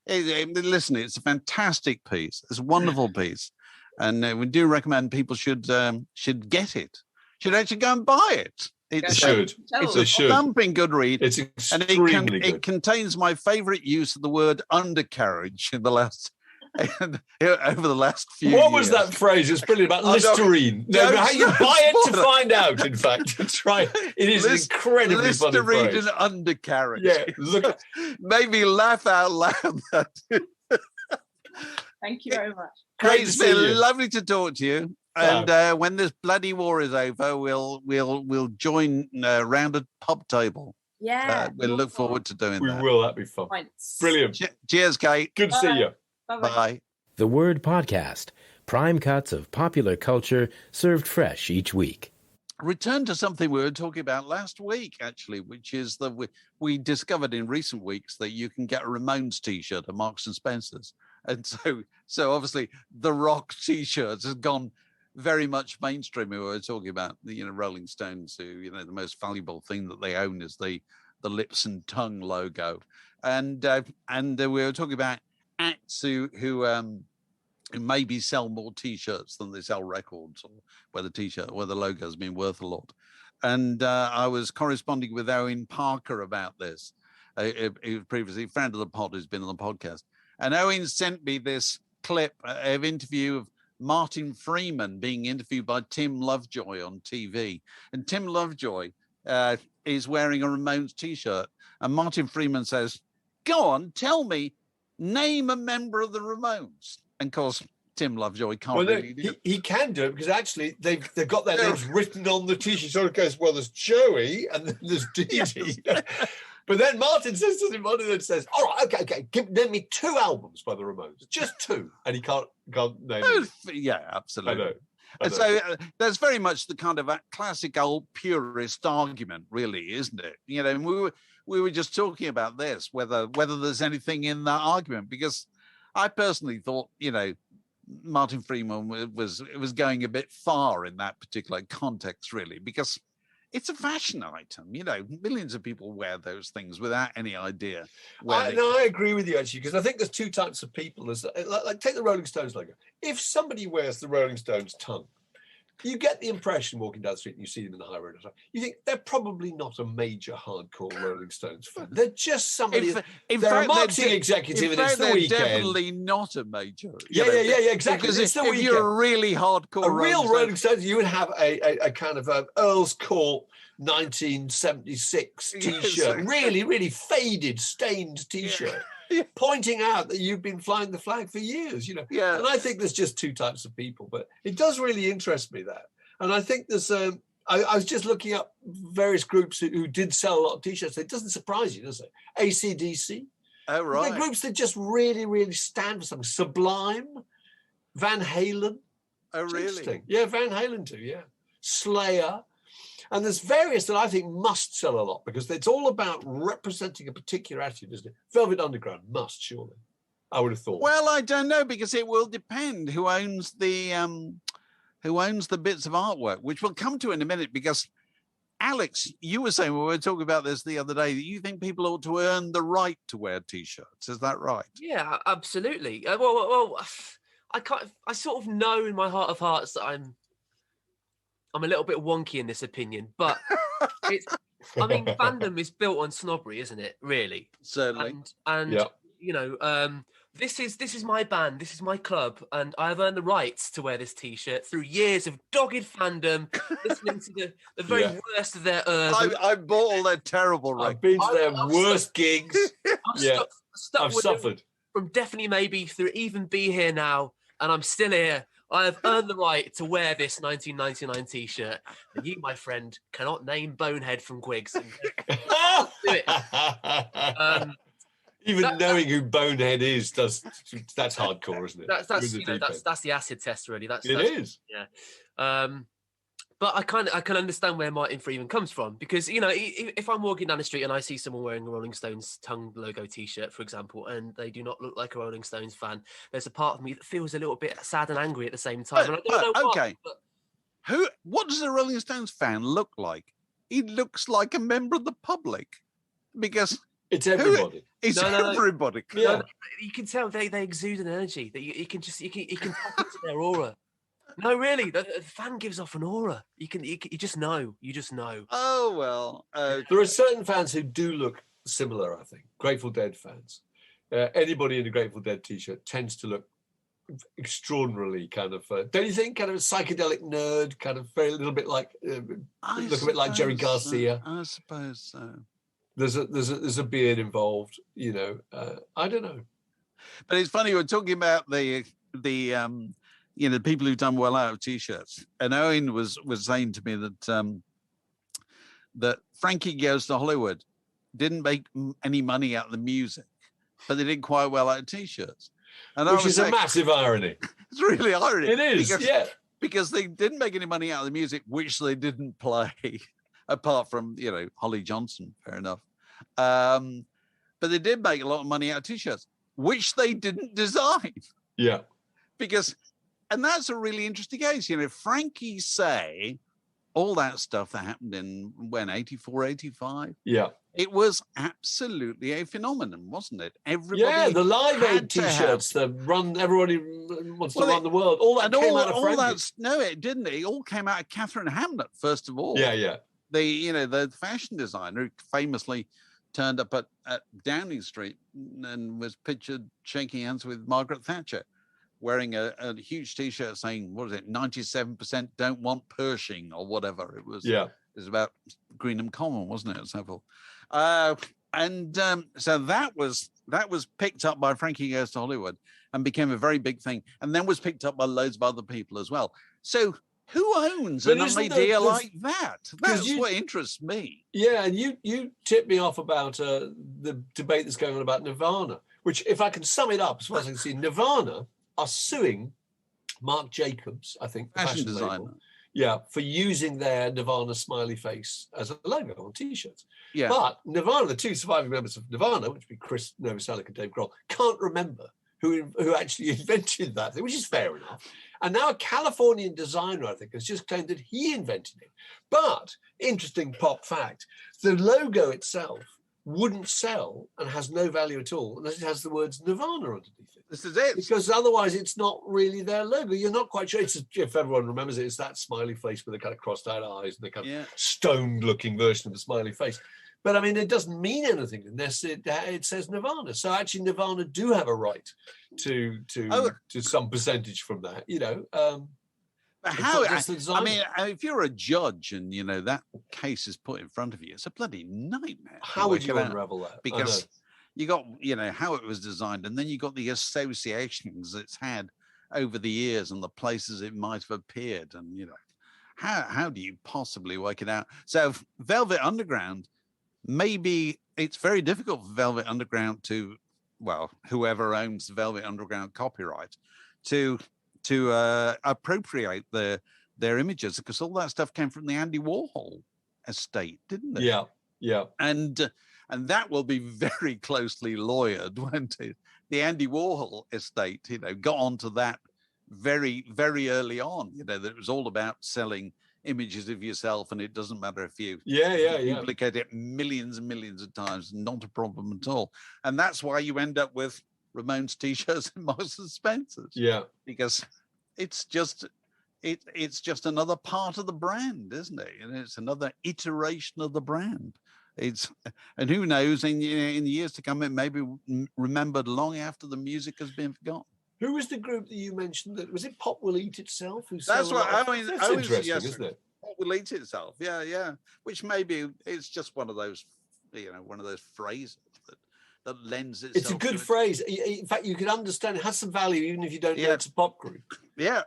Speaker 2: Listen, it's a fantastic piece. It's a wonderful piece. And we do recommend people should get it. Should actually go and buy it. It
Speaker 3: should.
Speaker 2: It's a thumping good read.
Speaker 3: It's extremely good.
Speaker 2: It contains my favourite use of the word undercarriage in the last over the last few years.
Speaker 3: What was that phrase? It's brilliant about Listerine. No, how you buy it to find out, in fact. That's right. It is an incredibly funny phrase.
Speaker 2: Listerine and undercarriage.
Speaker 3: Yeah, look.
Speaker 2: Made me laugh out loud.
Speaker 4: Thank you very much.
Speaker 2: Great, it's been lovely to talk to you. And when this bloody war is over, we'll join round a pub table.
Speaker 4: Yeah.
Speaker 2: We'll look forward to doing that.
Speaker 3: We will. That'd be fun. Brilliant.
Speaker 2: Cheers, Kate.
Speaker 3: Good to see you.
Speaker 2: Bye.
Speaker 1: The Word Podcast. Prime cuts of popular culture served fresh each week.
Speaker 2: Return to something we were talking about last week, actually, which is that we discovered in recent weeks that you can get a Ramones T-shirt at Marks and Spencer's. And so obviously the rock T-shirts has gone very much mainstream. We were talking about Rolling Stones, who the most valuable thing that they own is the lips and tongue logo, and we were talking about acts who maybe sell more T-shirts than they sell records, or where the logo has been worth a lot. And I was corresponding with Owen Parker about this. He was previously a friend of the pod who's been on the podcast, and Owen sent me this clip of interview of Martin Freeman being interviewed by Tim Lovejoy on TV. And Tim Lovejoy is wearing a Ramones T-shirt. And Martin Freeman says, "Go on, tell me, name a member of the Ramones." And of course, Tim Lovejoy can't really do it.
Speaker 3: He can do it because actually they've got their names written on the T-shirt. So it goes, well, there's Joey and then there's Dee Dee. But then Martin says to him, all right, okay, name me 2 albums by the Ramones, just 2, and he can't name it.
Speaker 2: Yeah, absolutely.
Speaker 3: I know.
Speaker 2: And so there's very much the kind of a classic old purist argument, really, isn't it? And we were just talking about this, whether there's anything in that argument, because I personally thought, Martin Freeman was going a bit far in that particular context, really, because it's a fashion item. Millions of people wear those things without any idea.
Speaker 3: I agree with you, actually, because I think there's 2 types of people. There's, like take the Rolling Stones logo. If somebody wears the Rolling Stones tongue, you get the impression walking down the street and you see them in the high road, you think they're probably not a major hardcore Rolling Stones fan. They're just somebody. They're a marketing executive, and it's the weekend.
Speaker 2: Definitely not a major.
Speaker 3: Yeah, exactly.
Speaker 2: Because if you're a really hardcore,
Speaker 3: Rolling Stones, you would have a kind of Earl's Court 1976 T-shirt, really, really faded, stained T-shirt. Yeah. Pointing out that you've been flying the flag for years, Yeah. And I think there's just 2 types of people, but it does really interest me that. And I think there's, I was just looking up various groups who did sell a lot of T-shirts. It doesn't surprise you, does it? AC/DC.
Speaker 2: Oh, right.
Speaker 3: They're groups that just really, really stand for something. Sublime, Van Halen.
Speaker 2: Oh, really?
Speaker 3: Yeah, Van Halen too, yeah. Slayer. And there's various that I think must sell a lot because it's all about representing a particular attitude, isn't it? Velvet Underground must, surely. I would have thought.
Speaker 2: Well, I don't know, because it will depend who owns the bits of artwork, which we'll come to in a minute. Because Alex, you were saying, when we were talking about this the other day, that you think people ought to earn the right to wear T-shirts. Is that right?
Speaker 5: Yeah, absolutely. Well, I sort of know in my heart of hearts that I'm a little bit wonky in this opinion, but fandom is built on snobbery, isn't it? Really,
Speaker 2: certainly.
Speaker 5: And this is my band, this is my club, and I have earned the right to wear this T-shirt through years of dogged fandom, listening to the very worst of their
Speaker 2: I bought all their terrible records.
Speaker 3: I've been to their worst gigs. I've suffered
Speaker 5: from Definitely Maybe through Even Be Here Now, and I'm still here. I have earned the right to wear this 1999 T-shirt, and you, my friend, cannot name Bonehead from Quigs. Do it.
Speaker 3: Even knowing who Bonehead is, that's hardcore, isn't it?
Speaker 5: That's the acid test, really.
Speaker 3: It is.
Speaker 5: Yeah. But I can understand where Martin Freeman comes from, because if I'm walking down the street and I see someone wearing a Rolling Stones tongue logo T-shirt, for example, and they do not look like a Rolling Stones fan, there's a part of me that feels a little bit sad and angry at the same time. And I don't know
Speaker 2: okay. Why, what does a Rolling Stones fan look like? He looks like a member of the public, because
Speaker 3: it's everybody.
Speaker 2: It's everybody.
Speaker 5: Yeah. You can tell they exude an energy that you can tap into their aura. No, really, the fan gives off an aura. You just know.
Speaker 2: Oh, well.
Speaker 3: There are certain fans who do look similar, I think. Grateful Dead fans. Anybody in a Grateful Dead t-shirt tends to look extraordinarily kind of, don't you think, kind of a psychedelic nerd, kind of very little bit like, look a bit like Jerry Garcia.
Speaker 2: I suppose so.
Speaker 3: There's a beard involved, you know. I don't know.
Speaker 2: But it's funny, we're talking about the people who've done well out of t-shirts. And Owen was saying to me that Frankie Goes to Hollywood didn't make any money out of the music, but they did quite well out of t-shirts. And
Speaker 3: which is a massive irony.
Speaker 2: It's really irony.
Speaker 3: It is,
Speaker 2: because they didn't make any money out of the music, which they didn't play, apart from, Holly Johnson, fair enough. But they did make a lot of money out of t-shirts, which they didn't design.
Speaker 3: Yeah.
Speaker 2: And that's a really interesting case. Frankie Say, all that stuff that happened in, 84, 85?
Speaker 3: Yeah.
Speaker 2: It was absolutely a phenomenon, wasn't it? Everybody
Speaker 3: the Live Aid t-shirts that everybody wants to run the world. All that came out of Frankie.
Speaker 2: No, it didn't. It all came out of Catherine Hamnett, first of all.
Speaker 3: Yeah.
Speaker 2: The fashion designer who famously turned up at Downing Street and was pictured shaking hands with Margaret Thatcher, wearing a huge t-shirt saying, 97% don't want Pershing or whatever it was.
Speaker 3: Yeah.
Speaker 2: It was about Greenham Common, wasn't it? So that was picked up by Frankie Goes to Hollywood and became a very big thing, and then was picked up by loads of other people as well. So who owns an idea like that? That's what interests me.
Speaker 3: Yeah, and you tipped me off about the debate that's going on about Nirvana, which, if I can sum it up as far as I can see, Nirvana are suing Marc Jacobs, I think, the fashion designer. Yeah, for using their Nirvana smiley face as a logo on t-shirts. Yeah. But Nirvana, the two surviving members of Nirvana, which would be Chris Novoselic and Dave Grohl, can't remember who actually invented that thing, which is fair enough. And now a Californian designer, I think, has just claimed that he invented it. But, interesting pop fact, the logo itself wouldn't sell and has no value at all unless it has the words Nirvana underneath it.
Speaker 2: This is it.
Speaker 3: Because otherwise it's not really their logo. You're not quite sure. If everyone remembers it, it's that smiley face with the kind of crossed-eyed eyes and the kind of stoned-looking version of the smiley face. But, I mean, it doesn't mean anything unless it says Nirvana. So, actually, Nirvana do have a right to some percentage from that,
Speaker 2: But how? I mean, if you're a judge and that case is put in front of you, it's a bloody nightmare.
Speaker 3: How would you unravel that?
Speaker 2: Because you got how it was designed, and then you got the associations it's had over the years and the places it might have appeared, and how do you possibly work it out? So Velvet Underground, maybe it's very difficult for Velvet Underground to, whoever owns the Velvet Underground copyright, to appropriate their images, because all that stuff came from the Andy Warhol estate, didn't it?
Speaker 3: Yeah.
Speaker 2: And that will be very closely lawyered, won't it? The Andy Warhol estate, got onto that very, very early on. That it was all about selling images of yourself, and it doesn't matter if you duplicate it millions and millions of times, not a problem at all. And that's why you end up with Ramones t-shirts and Marks and Spencer's.
Speaker 3: Yeah,
Speaker 2: because it's just another part of the brand, isn't it? And it's another iteration of the brand. And who knows, in years to come, it may be remembered long after the music has been forgotten.
Speaker 3: Who was the group that you mentioned? That was it? Pop Will Eat Itself.
Speaker 2: That's what I mean.
Speaker 3: That's interesting, isn't it?
Speaker 2: Pop Will Eat Itself. Yeah. Which maybe it's just one of those, one of those phrases that lends itself.
Speaker 3: It's a good phrase. In fact, you can understand it has some value even if you don't know it's a pop group.
Speaker 2: Yeah,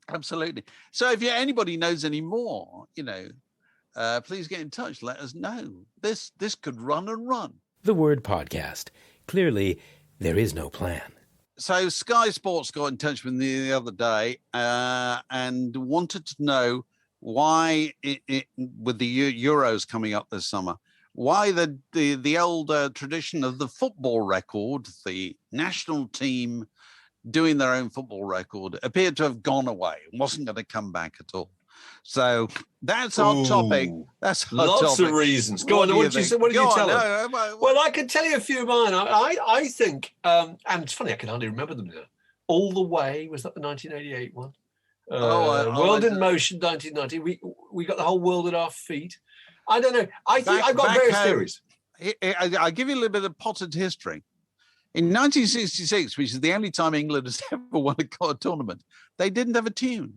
Speaker 2: absolutely. So if anybody knows any more, please get in touch. Let us know. This could run and run.
Speaker 1: The Word Podcast. Clearly, there is no plan.
Speaker 2: So Sky Sports got in touch with me the other day and wanted to know why, with the Euros coming up this summer, why the old tradition of the football record, the national team doing their own football record, appeared to have gone away and wasn't going to come back at all. So that's our topic. That's our
Speaker 3: lots
Speaker 2: topic.
Speaker 3: Of reasons. Go on. What did you tell us? Well, I can tell you a few of mine. I think, and it's funny, I can hardly remember them now. All the Way, was that the 1988 one? World in Motion, 1990. We got the whole world at our feet. I don't know. I think I've got various theories.
Speaker 2: I'll give you a little bit of potted history. In 1966, which is the only time England has ever won a tournament, they didn't have a tune.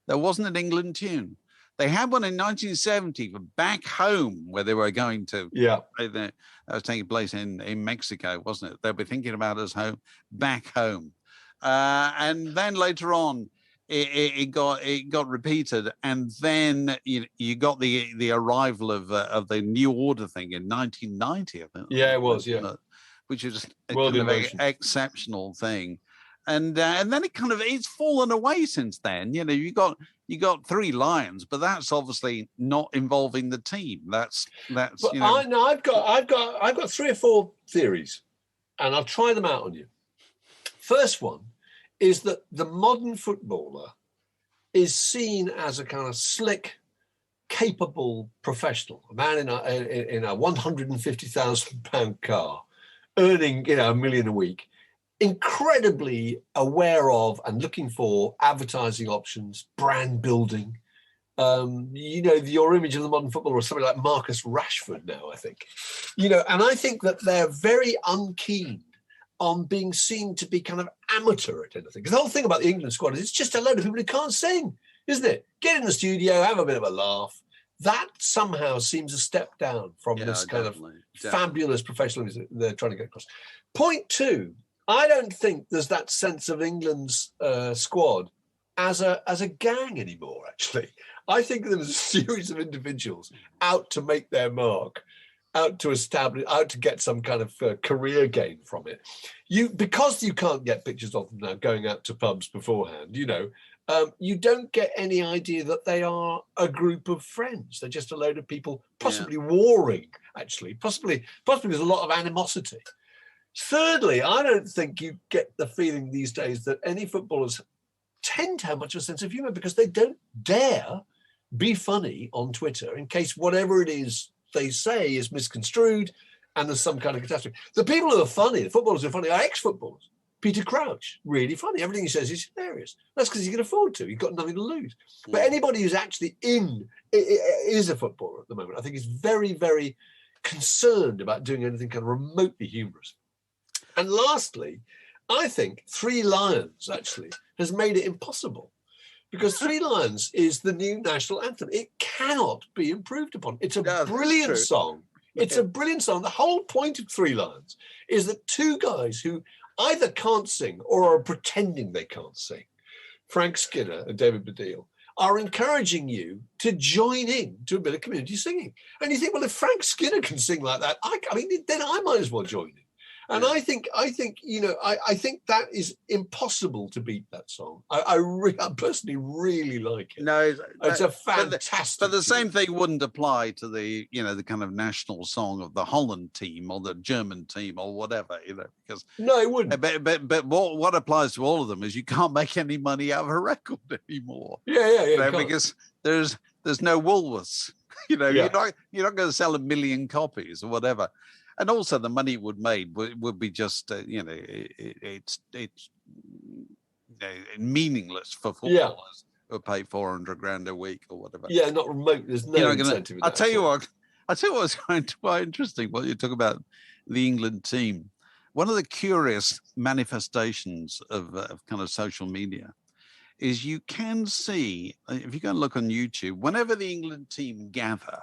Speaker 2: There wasn't an England tune. They had one in 1970 for back home, where they were going to.
Speaker 3: Yeah.
Speaker 2: That was taking place in Mexico, wasn't it? They'll be thinking about us back home. And then later on, it got repeated, and then you got the arrival of the New Order thing in 1990. I think.
Speaker 3: Yeah, it was. Yeah,
Speaker 2: which is a kind of exceptional thing, and then it's fallen away since then. You got Three Lions, but that's obviously not involving the team. That's. But
Speaker 3: I've got 3 or 4 theories, and I'll try them out on you. First one is that the modern footballer is seen as a kind of slick, capable professional, a man in a £150,000 car, earning $1 million a week, incredibly aware of and looking for advertising options, brand building. Your image of the modern footballer is something like Marcus Rashford now, I think. And I think that they're very unkeen on being seen to be kind of amateur at anything. Because the whole thing about the England squad is it's just a load of people who can't sing, isn't it? Get in the studio, have a bit of a laugh. That somehow seems a step down from this kind of fabulous professionalism they're trying to get across. Point 2, I don't think there's that sense of England's squad as a gang anymore, actually. I think there's a series of individuals out to make their mark, out to get some kind of career gain from it. Because you can't get pictures of them now going out to pubs beforehand, you don't get any idea that they are a group of friends. They're just a load of people possibly warring, actually. Possibly there's a lot of animosity. Thirdly, I don't think you get the feeling these days that any footballers tend to have much of a sense of humour, because they don't dare be funny on Twitter in case whatever it is they say is misconstrued and there's some kind of catastrophe. The people who are funny, the footballers who are funny, are ex-footballers. Peter Crouch, really funny. Everything he says is hilarious. That's because he can afford to. He's got nothing to lose. But anybody who's actually is a footballer at the moment, I think is very, very concerned about doing anything kind of remotely humorous. And lastly, I think Three Lions actually has made it impossible, because Three Lions is the new national anthem. It cannot be improved upon. It's a brilliant song. It's a brilliant song. The whole point of Three Lions is that 2 guys who either can't sing or are pretending they can't sing, Frank Skinner and David Baddiel, are encouraging you to join in to a bit of community singing. And you think, well, if Frank Skinner can sing like that, then I might as well join in. And I think that is impossible to beat that song. I personally really like it.
Speaker 2: No,
Speaker 3: it's a fantastic.
Speaker 2: But the same thing wouldn't apply to the kind of national song of the Holland team or the German team or whatever, because
Speaker 3: no, it wouldn't.
Speaker 2: But what applies to all of them is you can't make any money out of a record anymore.
Speaker 3: Yeah.
Speaker 2: Because there's no Woolworths. You're not going to sell 1 million copies or whatever. And also, the money it would made would be just, it's meaningless for footballers who pay $400,000 a week or whatever.
Speaker 3: Yeah, not remote. There's no incentive.
Speaker 2: I'll tell you what was quite interesting. What you talk about the England team. One of the curious manifestations of kind of social media is you can see, if you go and look on YouTube, whenever the England team gather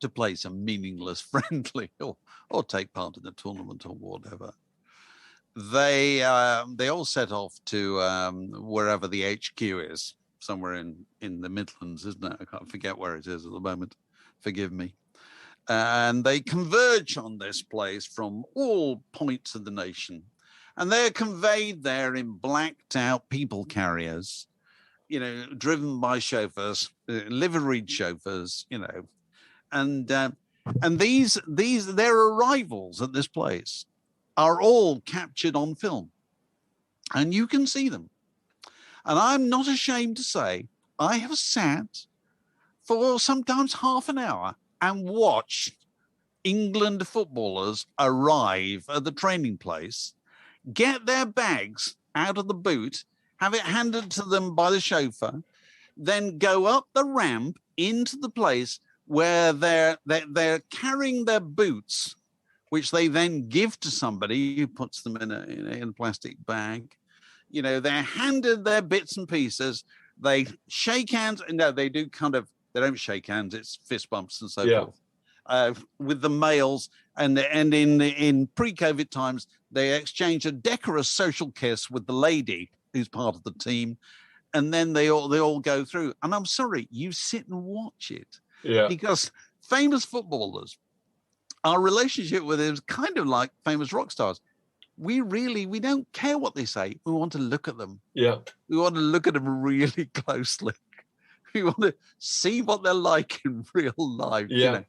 Speaker 2: to play some meaningless friendly or take part in the tournament or whatever, they all set off to wherever the HQ is, somewhere in the Midlands, isn't it? I can't forget where it is at the moment. Forgive me. And they converge on this place from all points of the nation. And they're conveyed there in blacked out people carriers, driven by chauffeurs, liveried chauffeurs, And their arrivals at this place are all captured on film, and you can see them. And I'm not ashamed to say I have sat for sometimes half an hour and watched England footballers arrive at the training place, get their bags out of the boot, have it handed to them by the chauffeur, then go up the ramp into the place where they're carrying their boots, which they then give to somebody who puts them in a plastic bag. You know, they're handed their bits and pieces. They shake hands. No, they do they don't shake hands. It's fist bumps and so forth with the males. And in pre-COVID times, they exchange a decorous social kiss with the lady who's part of the team. And then they all go through. And I'm sorry, you sit and watch it. Yeah. Because famous footballers, our relationship with them is kind of like famous rock stars. We don't care what they say. We want to look at them. Yeah. We want to look at them really closely. We want to see what they're like in real life. Yeah. You know?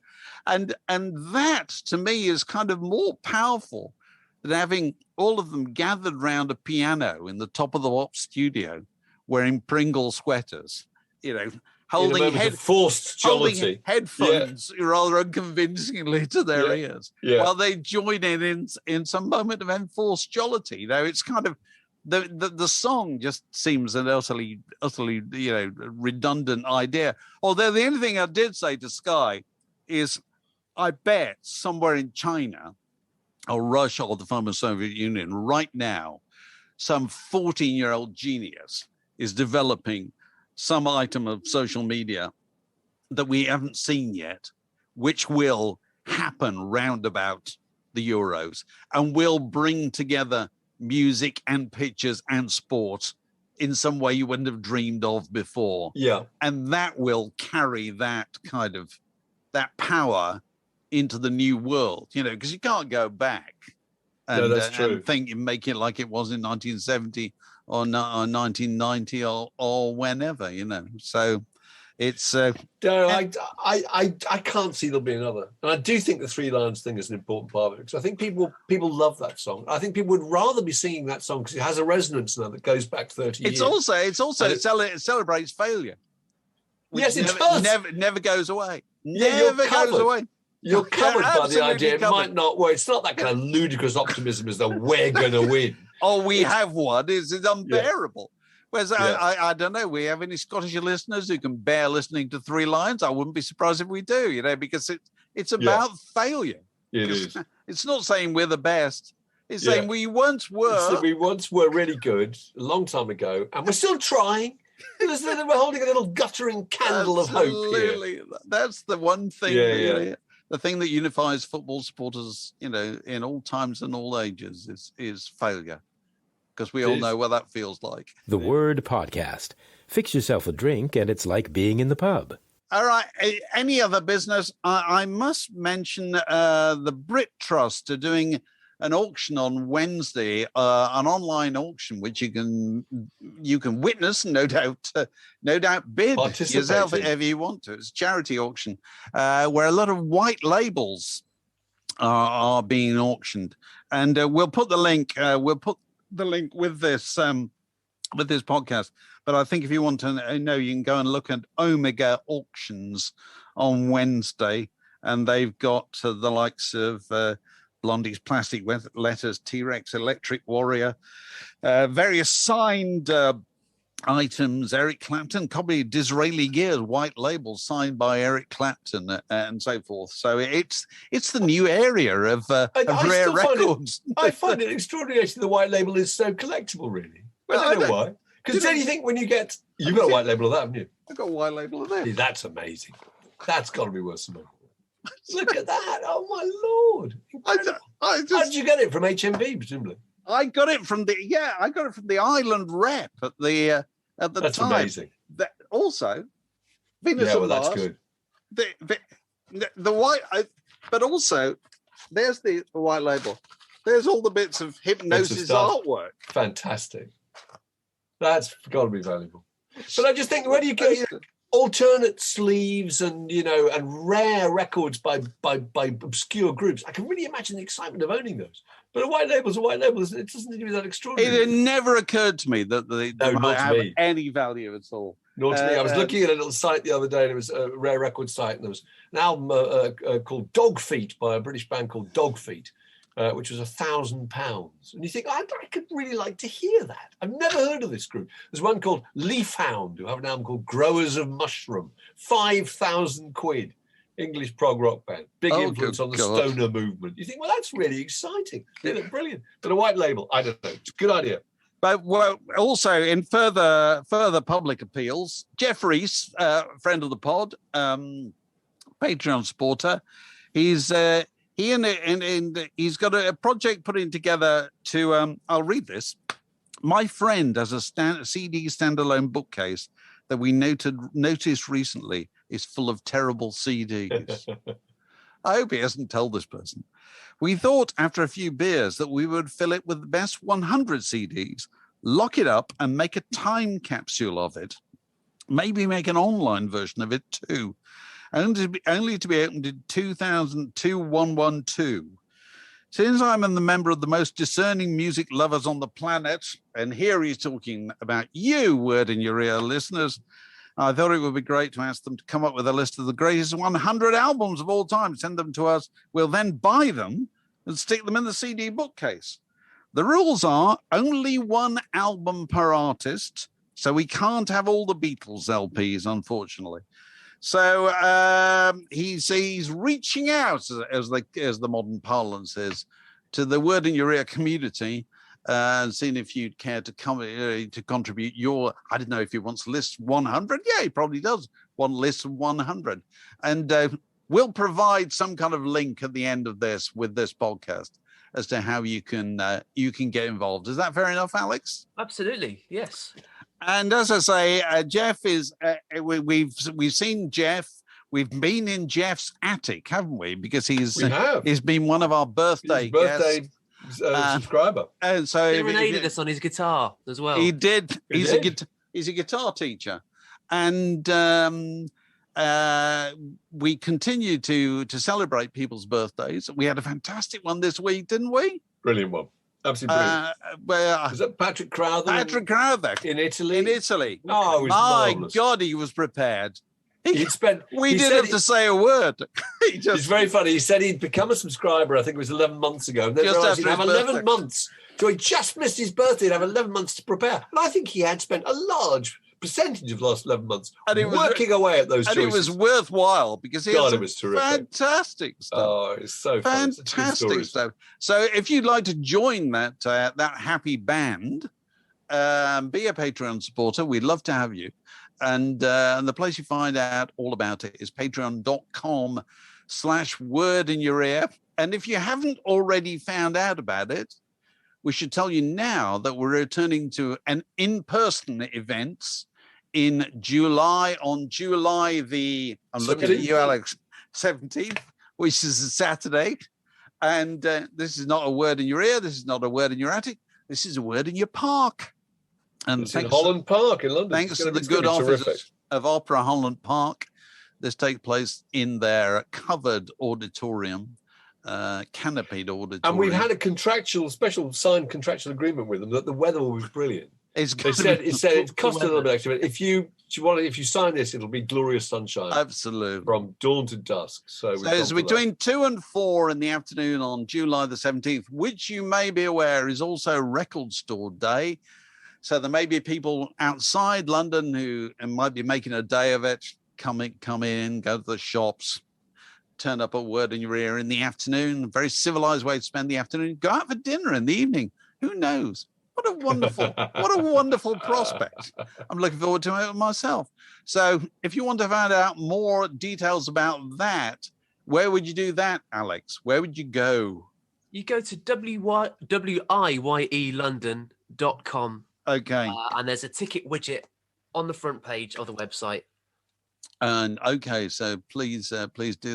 Speaker 2: And that to me is kind of more powerful than having all of them gathered round a piano in the top of the Wop studio wearing Pringle sweaters, you know, holding headphones rather unconvincingly to their ears while they join in some moment of enforced jollity. You know, it's kind of the song just seems an utterly you know, redundant idea. Although the only thing I did say to Sky is, I bet somewhere in China or Russia or the former Soviet Union right now, some 14-year-old genius is developing some item of social media that we haven't seen yet, which will happen round about the Euros and will bring together music and pictures and sport in some way you wouldn't have dreamed of before. Yeah. And that will carry that kind of, that power into the new world, you know, because you can't go back and, and think you make it like it was in 1970 or 1990 or whenever, you know. So it's
Speaker 3: no, I can't see there'll be another. And I do think the Three Lions thing is an important part of it, because I think people love that song. I think people would rather be singing that song because it has a resonance now that goes back 30 years.
Speaker 2: It celebrates failure.
Speaker 3: Yes, it does.
Speaker 2: Never goes away. Never goes away.
Speaker 3: You're covered by the idea. It might not work. It's not that kind of ludicrous optimism as though we're going to win.
Speaker 2: We have one. It's unbearable. Whereas I don't know, we have any Scottish listeners who can bear listening to Three Lions? I wouldn't be surprised if we do, you know, because it's about failure. It is. It's not saying we're the best. It's saying we once were.
Speaker 3: We once were really good a long time ago, and we're still trying. We're holding a little guttering candle of hope here.
Speaker 2: That's the one thing. The thing that unifies football supporters, you know, in all times and all ages is failure. Because we all know what that feels like.
Speaker 1: The Word Podcast. Fix yourself a drink and it's like being in the pub.
Speaker 2: All right. Any other business? I must mention the Brit Trust are doing an auction on Wednesday, an online auction, which you can witness and no doubt bid yourself if you want to. It's a charity auction where a lot of white labels are being auctioned, and we'll put the link. We'll put the link with this podcast. But I think if you want to know, you can go and look at Omega Auctions on Wednesday, and they've got the likes of Blondie's Plastic Letters, T-Rex, Electric Warrior, various signed items, Eric Clapton, copy Disraeli Gears, white labels signed by Eric Clapton, and so forth. So it's the new area of rare records.
Speaker 3: I find it extraordinary actually the white label is so collectible, really. Well, I don't know why. Because don't you think when you've got a white label of that, haven't you?
Speaker 2: I've got a white label of that.
Speaker 3: That's amazing. That's got to be worth some money. Look at that! Oh my lord! How did you get it from HMV, presumably?
Speaker 2: I got it from the Island Rep at the time.
Speaker 3: That's amazing.
Speaker 2: Also, Venus and Mars.
Speaker 3: That's good.
Speaker 2: The white, but also there's the white label. There's all the bits of Hypnosis artwork.
Speaker 3: Fantastic. That's got to be valuable. But I just think, where do you get your alternate sleeves and rare records by obscure groups? I can really imagine the excitement of owning those. But a white label's a white label. It doesn't seem to be that extraordinary.
Speaker 2: It never occurred to me that they might have any value at all.
Speaker 3: Nor to me. I was looking at a little site the other day, and it was a rare record site, and there was an album called Dog Feet by a British band called Dog Feet. which was £1,000. And you think, I could really like to hear that. I've never heard of this group. There's one called Leafhound, who have an album called Growers of Mushroom. 5,000 quid. English prog rock band. Big influence on the stoner movement. You think, well, that's really exciting. They look brilliant. But a white label, I don't know. It's a good idea.
Speaker 2: But also in further public appeals, Jeff Reese, friend of the pod, Patreon supporter, he's got a project putting together to. I'll read this. My friend has a CD standalone bookcase that we noticed recently is full of terrible CDs. I hope he hasn't told this person. We thought after a few beers that we would fill it with the best 100 CDs, lock it up and make a time capsule of it. Maybe make an online version of it too. Only to be opened in 2112. Since I'm the member of the most discerning music lovers on the planet, and here he's talking about you, Word in Your Ear listeners, I thought it would be great to ask them to come up with a list of the greatest 100 albums of all time, send them to us. We'll then buy them and stick them in the CD bookcase. The rules are only one album per artist, so we can't have all the Beatles LPs, unfortunately. So he's reaching out, as the modern parlance is, to the Word in Your Ear community, and seeing if you'd care to come to contribute your. I don't know if he wants to list 100. Yeah, he probably does want to list 100, and we'll provide some kind of link at the end of this with this podcast as to how you can get involved. Is that fair enough, Alex?
Speaker 5: Absolutely, yes.
Speaker 2: And as I say, Jeff is. We've seen Jeff. We've been in Jeff's attic, haven't we? Because he's been one of our birthday guests.
Speaker 3: Subscriber.
Speaker 5: And so he serenaded us on his guitar as well.
Speaker 2: He did. He's a guitar teacher, and we continue to celebrate people's birthdays. We had a fantastic one this week, didn't we?
Speaker 3: Brilliant one. Absolutely brilliant. Was that Patrick Crowther?
Speaker 2: Patrick Crowther.
Speaker 3: In Italy?
Speaker 2: In Italy.
Speaker 3: Oh, my
Speaker 2: marvelous. God, he was prepared. We didn't have to say a word.
Speaker 3: It's very funny. He said he'd become a subscriber, I think it was 11 months ago. And then realised he'd have 11 months. So he just missed his birthday and have 11 months to prepare. And I think he had spent a large percentage of the last 11 months working away at those choices.
Speaker 2: And it was worthwhile because it was
Speaker 3: terrific.
Speaker 2: Fantastic stuff.
Speaker 3: Oh, it's so
Speaker 2: fantastic stuff. So if you'd like to join that happy band, be a Patreon supporter. We'd love to have you. And the place you find out all about it is patreon.com/word in your ear. And if you haven't already found out about it, we should tell you now that we're returning to an in-person event in July, on July the, I'm 17th. Looking at you, Alex, 17th, which is a Saturday. And this is not a word in your ear. This is not a word in your attic. This is a word in your park. And
Speaker 3: it's in Holland Park in London.
Speaker 2: Thanks to the good office of Opera Holland Park. This takes place in their covered auditorium, canopied auditorium.
Speaker 3: And we've had a special signed contractual agreement with them that the weather was brilliant. It said it cost a little bit extra, but if you sign this, it'll be glorious sunshine.
Speaker 2: Absolutely.
Speaker 3: From dawn to dusk. So
Speaker 2: it's between 2 and 4 in the afternoon on July the 17th, which you may be aware is also Record Store Day. So there may be people outside London who might be making a day of it, come in, go to the shops, turn up a word in your ear in the afternoon. A very civilized way to spend the afternoon. Go out for dinner in the evening. Who knows? What a wonderful prospect. I'm looking forward to it myself. So if you want to find out more details about that, where would you do that, Alex? Where would you go?
Speaker 5: You go to wiyelondon.com.
Speaker 2: Okay.
Speaker 5: And there's a ticket widget on the front page of the website.
Speaker 2: And okay, so please do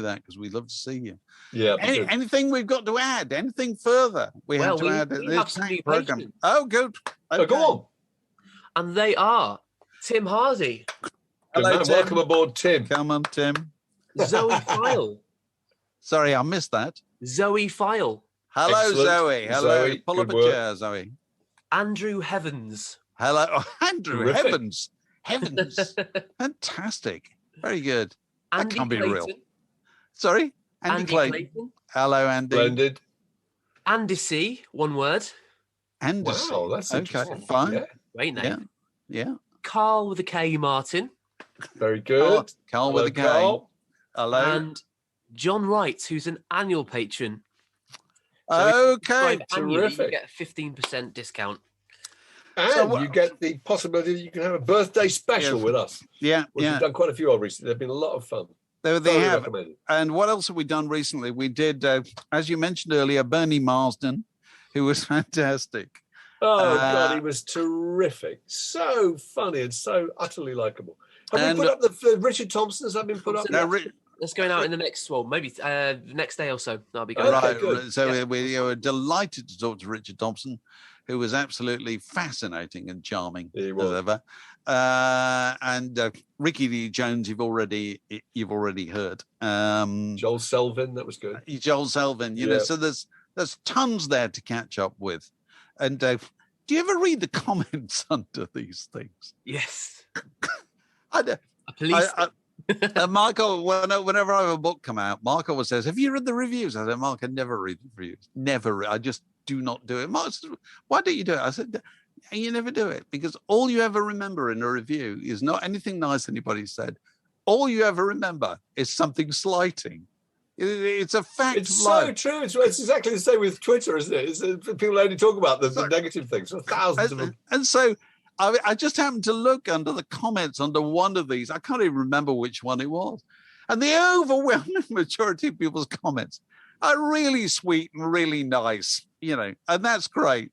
Speaker 2: that because we'd love to see you.
Speaker 3: Yeah.
Speaker 2: Anything we've got to add? Anything further we have to add in this program? Oh, good. Okay.
Speaker 3: Go on.
Speaker 5: And they are Tim Hardy.
Speaker 2: Hello, Tim.
Speaker 3: Welcome aboard, Tim.
Speaker 2: Come on, Tim.
Speaker 5: Zoe File.
Speaker 2: Sorry, I missed that.
Speaker 5: Zoe File.
Speaker 2: Hello,
Speaker 3: excellent.
Speaker 2: Zoe. Hello.
Speaker 3: Zoe,
Speaker 2: pull up a chair, Zoe.
Speaker 5: Andrew Heavens.
Speaker 2: Hello. Oh, Andrew Heavens. Fantastic. Very good.
Speaker 5: Andy
Speaker 2: that can't be
Speaker 5: Clayton.
Speaker 2: real. Sorry? Andy Clayton. Hello, Andy.
Speaker 3: Blended.
Speaker 5: Andecy, one word.
Speaker 2: Andecy.
Speaker 3: Wow, that's
Speaker 2: okay,
Speaker 3: interesting.
Speaker 2: fine.
Speaker 3: Yeah.
Speaker 5: Great name.
Speaker 2: Yeah.
Speaker 5: Carl with a K, Martin.
Speaker 3: Very good.
Speaker 2: Carl with a K.
Speaker 3: Carl.
Speaker 2: Hello.
Speaker 5: And John Wright, who's an annual patron.
Speaker 2: Okay,
Speaker 3: terrific.
Speaker 5: You get a 15% discount.
Speaker 3: And you get the possibility that you can have a birthday special with us.
Speaker 2: Yeah,
Speaker 3: which we've done quite a few of recently. They've been a lot of fun.
Speaker 2: They have. And what else have we done recently? We did, as you mentioned earlier, Bernie Marsden, who was fantastic.
Speaker 3: Oh, God, he was terrific. So funny and so utterly likable. Have we put up the Richard Thompson's? Have been put up?
Speaker 5: No, that's going out in the next, maybe next day or so. That'll be going.
Speaker 2: Right. Good. So we were delighted to talk to Richard Thompson, who was absolutely fascinating and charming as ever. And Ricky Lee Jones, you've already heard.
Speaker 3: Joel Selvin, that was good.
Speaker 2: Joel Selvin, you know. So there's tons there to catch up with. And do you ever read the comments under these things?
Speaker 5: Yes.
Speaker 2: Marco, whenever I have a book come out, Mark always says, "Have you read the reviews?" I said, "Mark, I never read the reviews. Never. I just do not do it." Mark said, "Why don't you do it?" I said, "You never do it because all you ever remember in a review is not anything nice anybody said. All you ever remember is something slighting. It's a fact.
Speaker 3: It's so true. It's exactly the same with Twitter, isn't it? People only talk about the negative things. So thousands of them.
Speaker 2: And so I just happened to look under the comments under one of these. I can't even remember which one it was. And the overwhelming majority of people's comments are really sweet and really nice, you know, and that's great.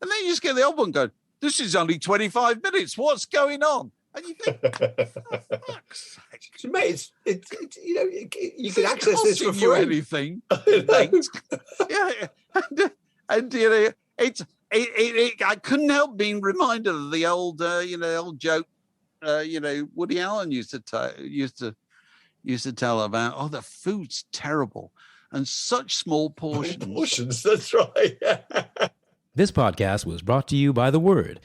Speaker 2: And then you just get the old one going, "This is only 25 minutes. What's going on?" And you think, for fuck's sake.
Speaker 3: So, mate, it's you know, you can access this for free.
Speaker 2: Anything. Yeah. And you know, I couldn't help being reminded of the old, old joke, Woody Allen used to tell about, "Oh, the food's terrible and such small portions."
Speaker 3: That's right.
Speaker 1: This podcast was brought to you by The Word.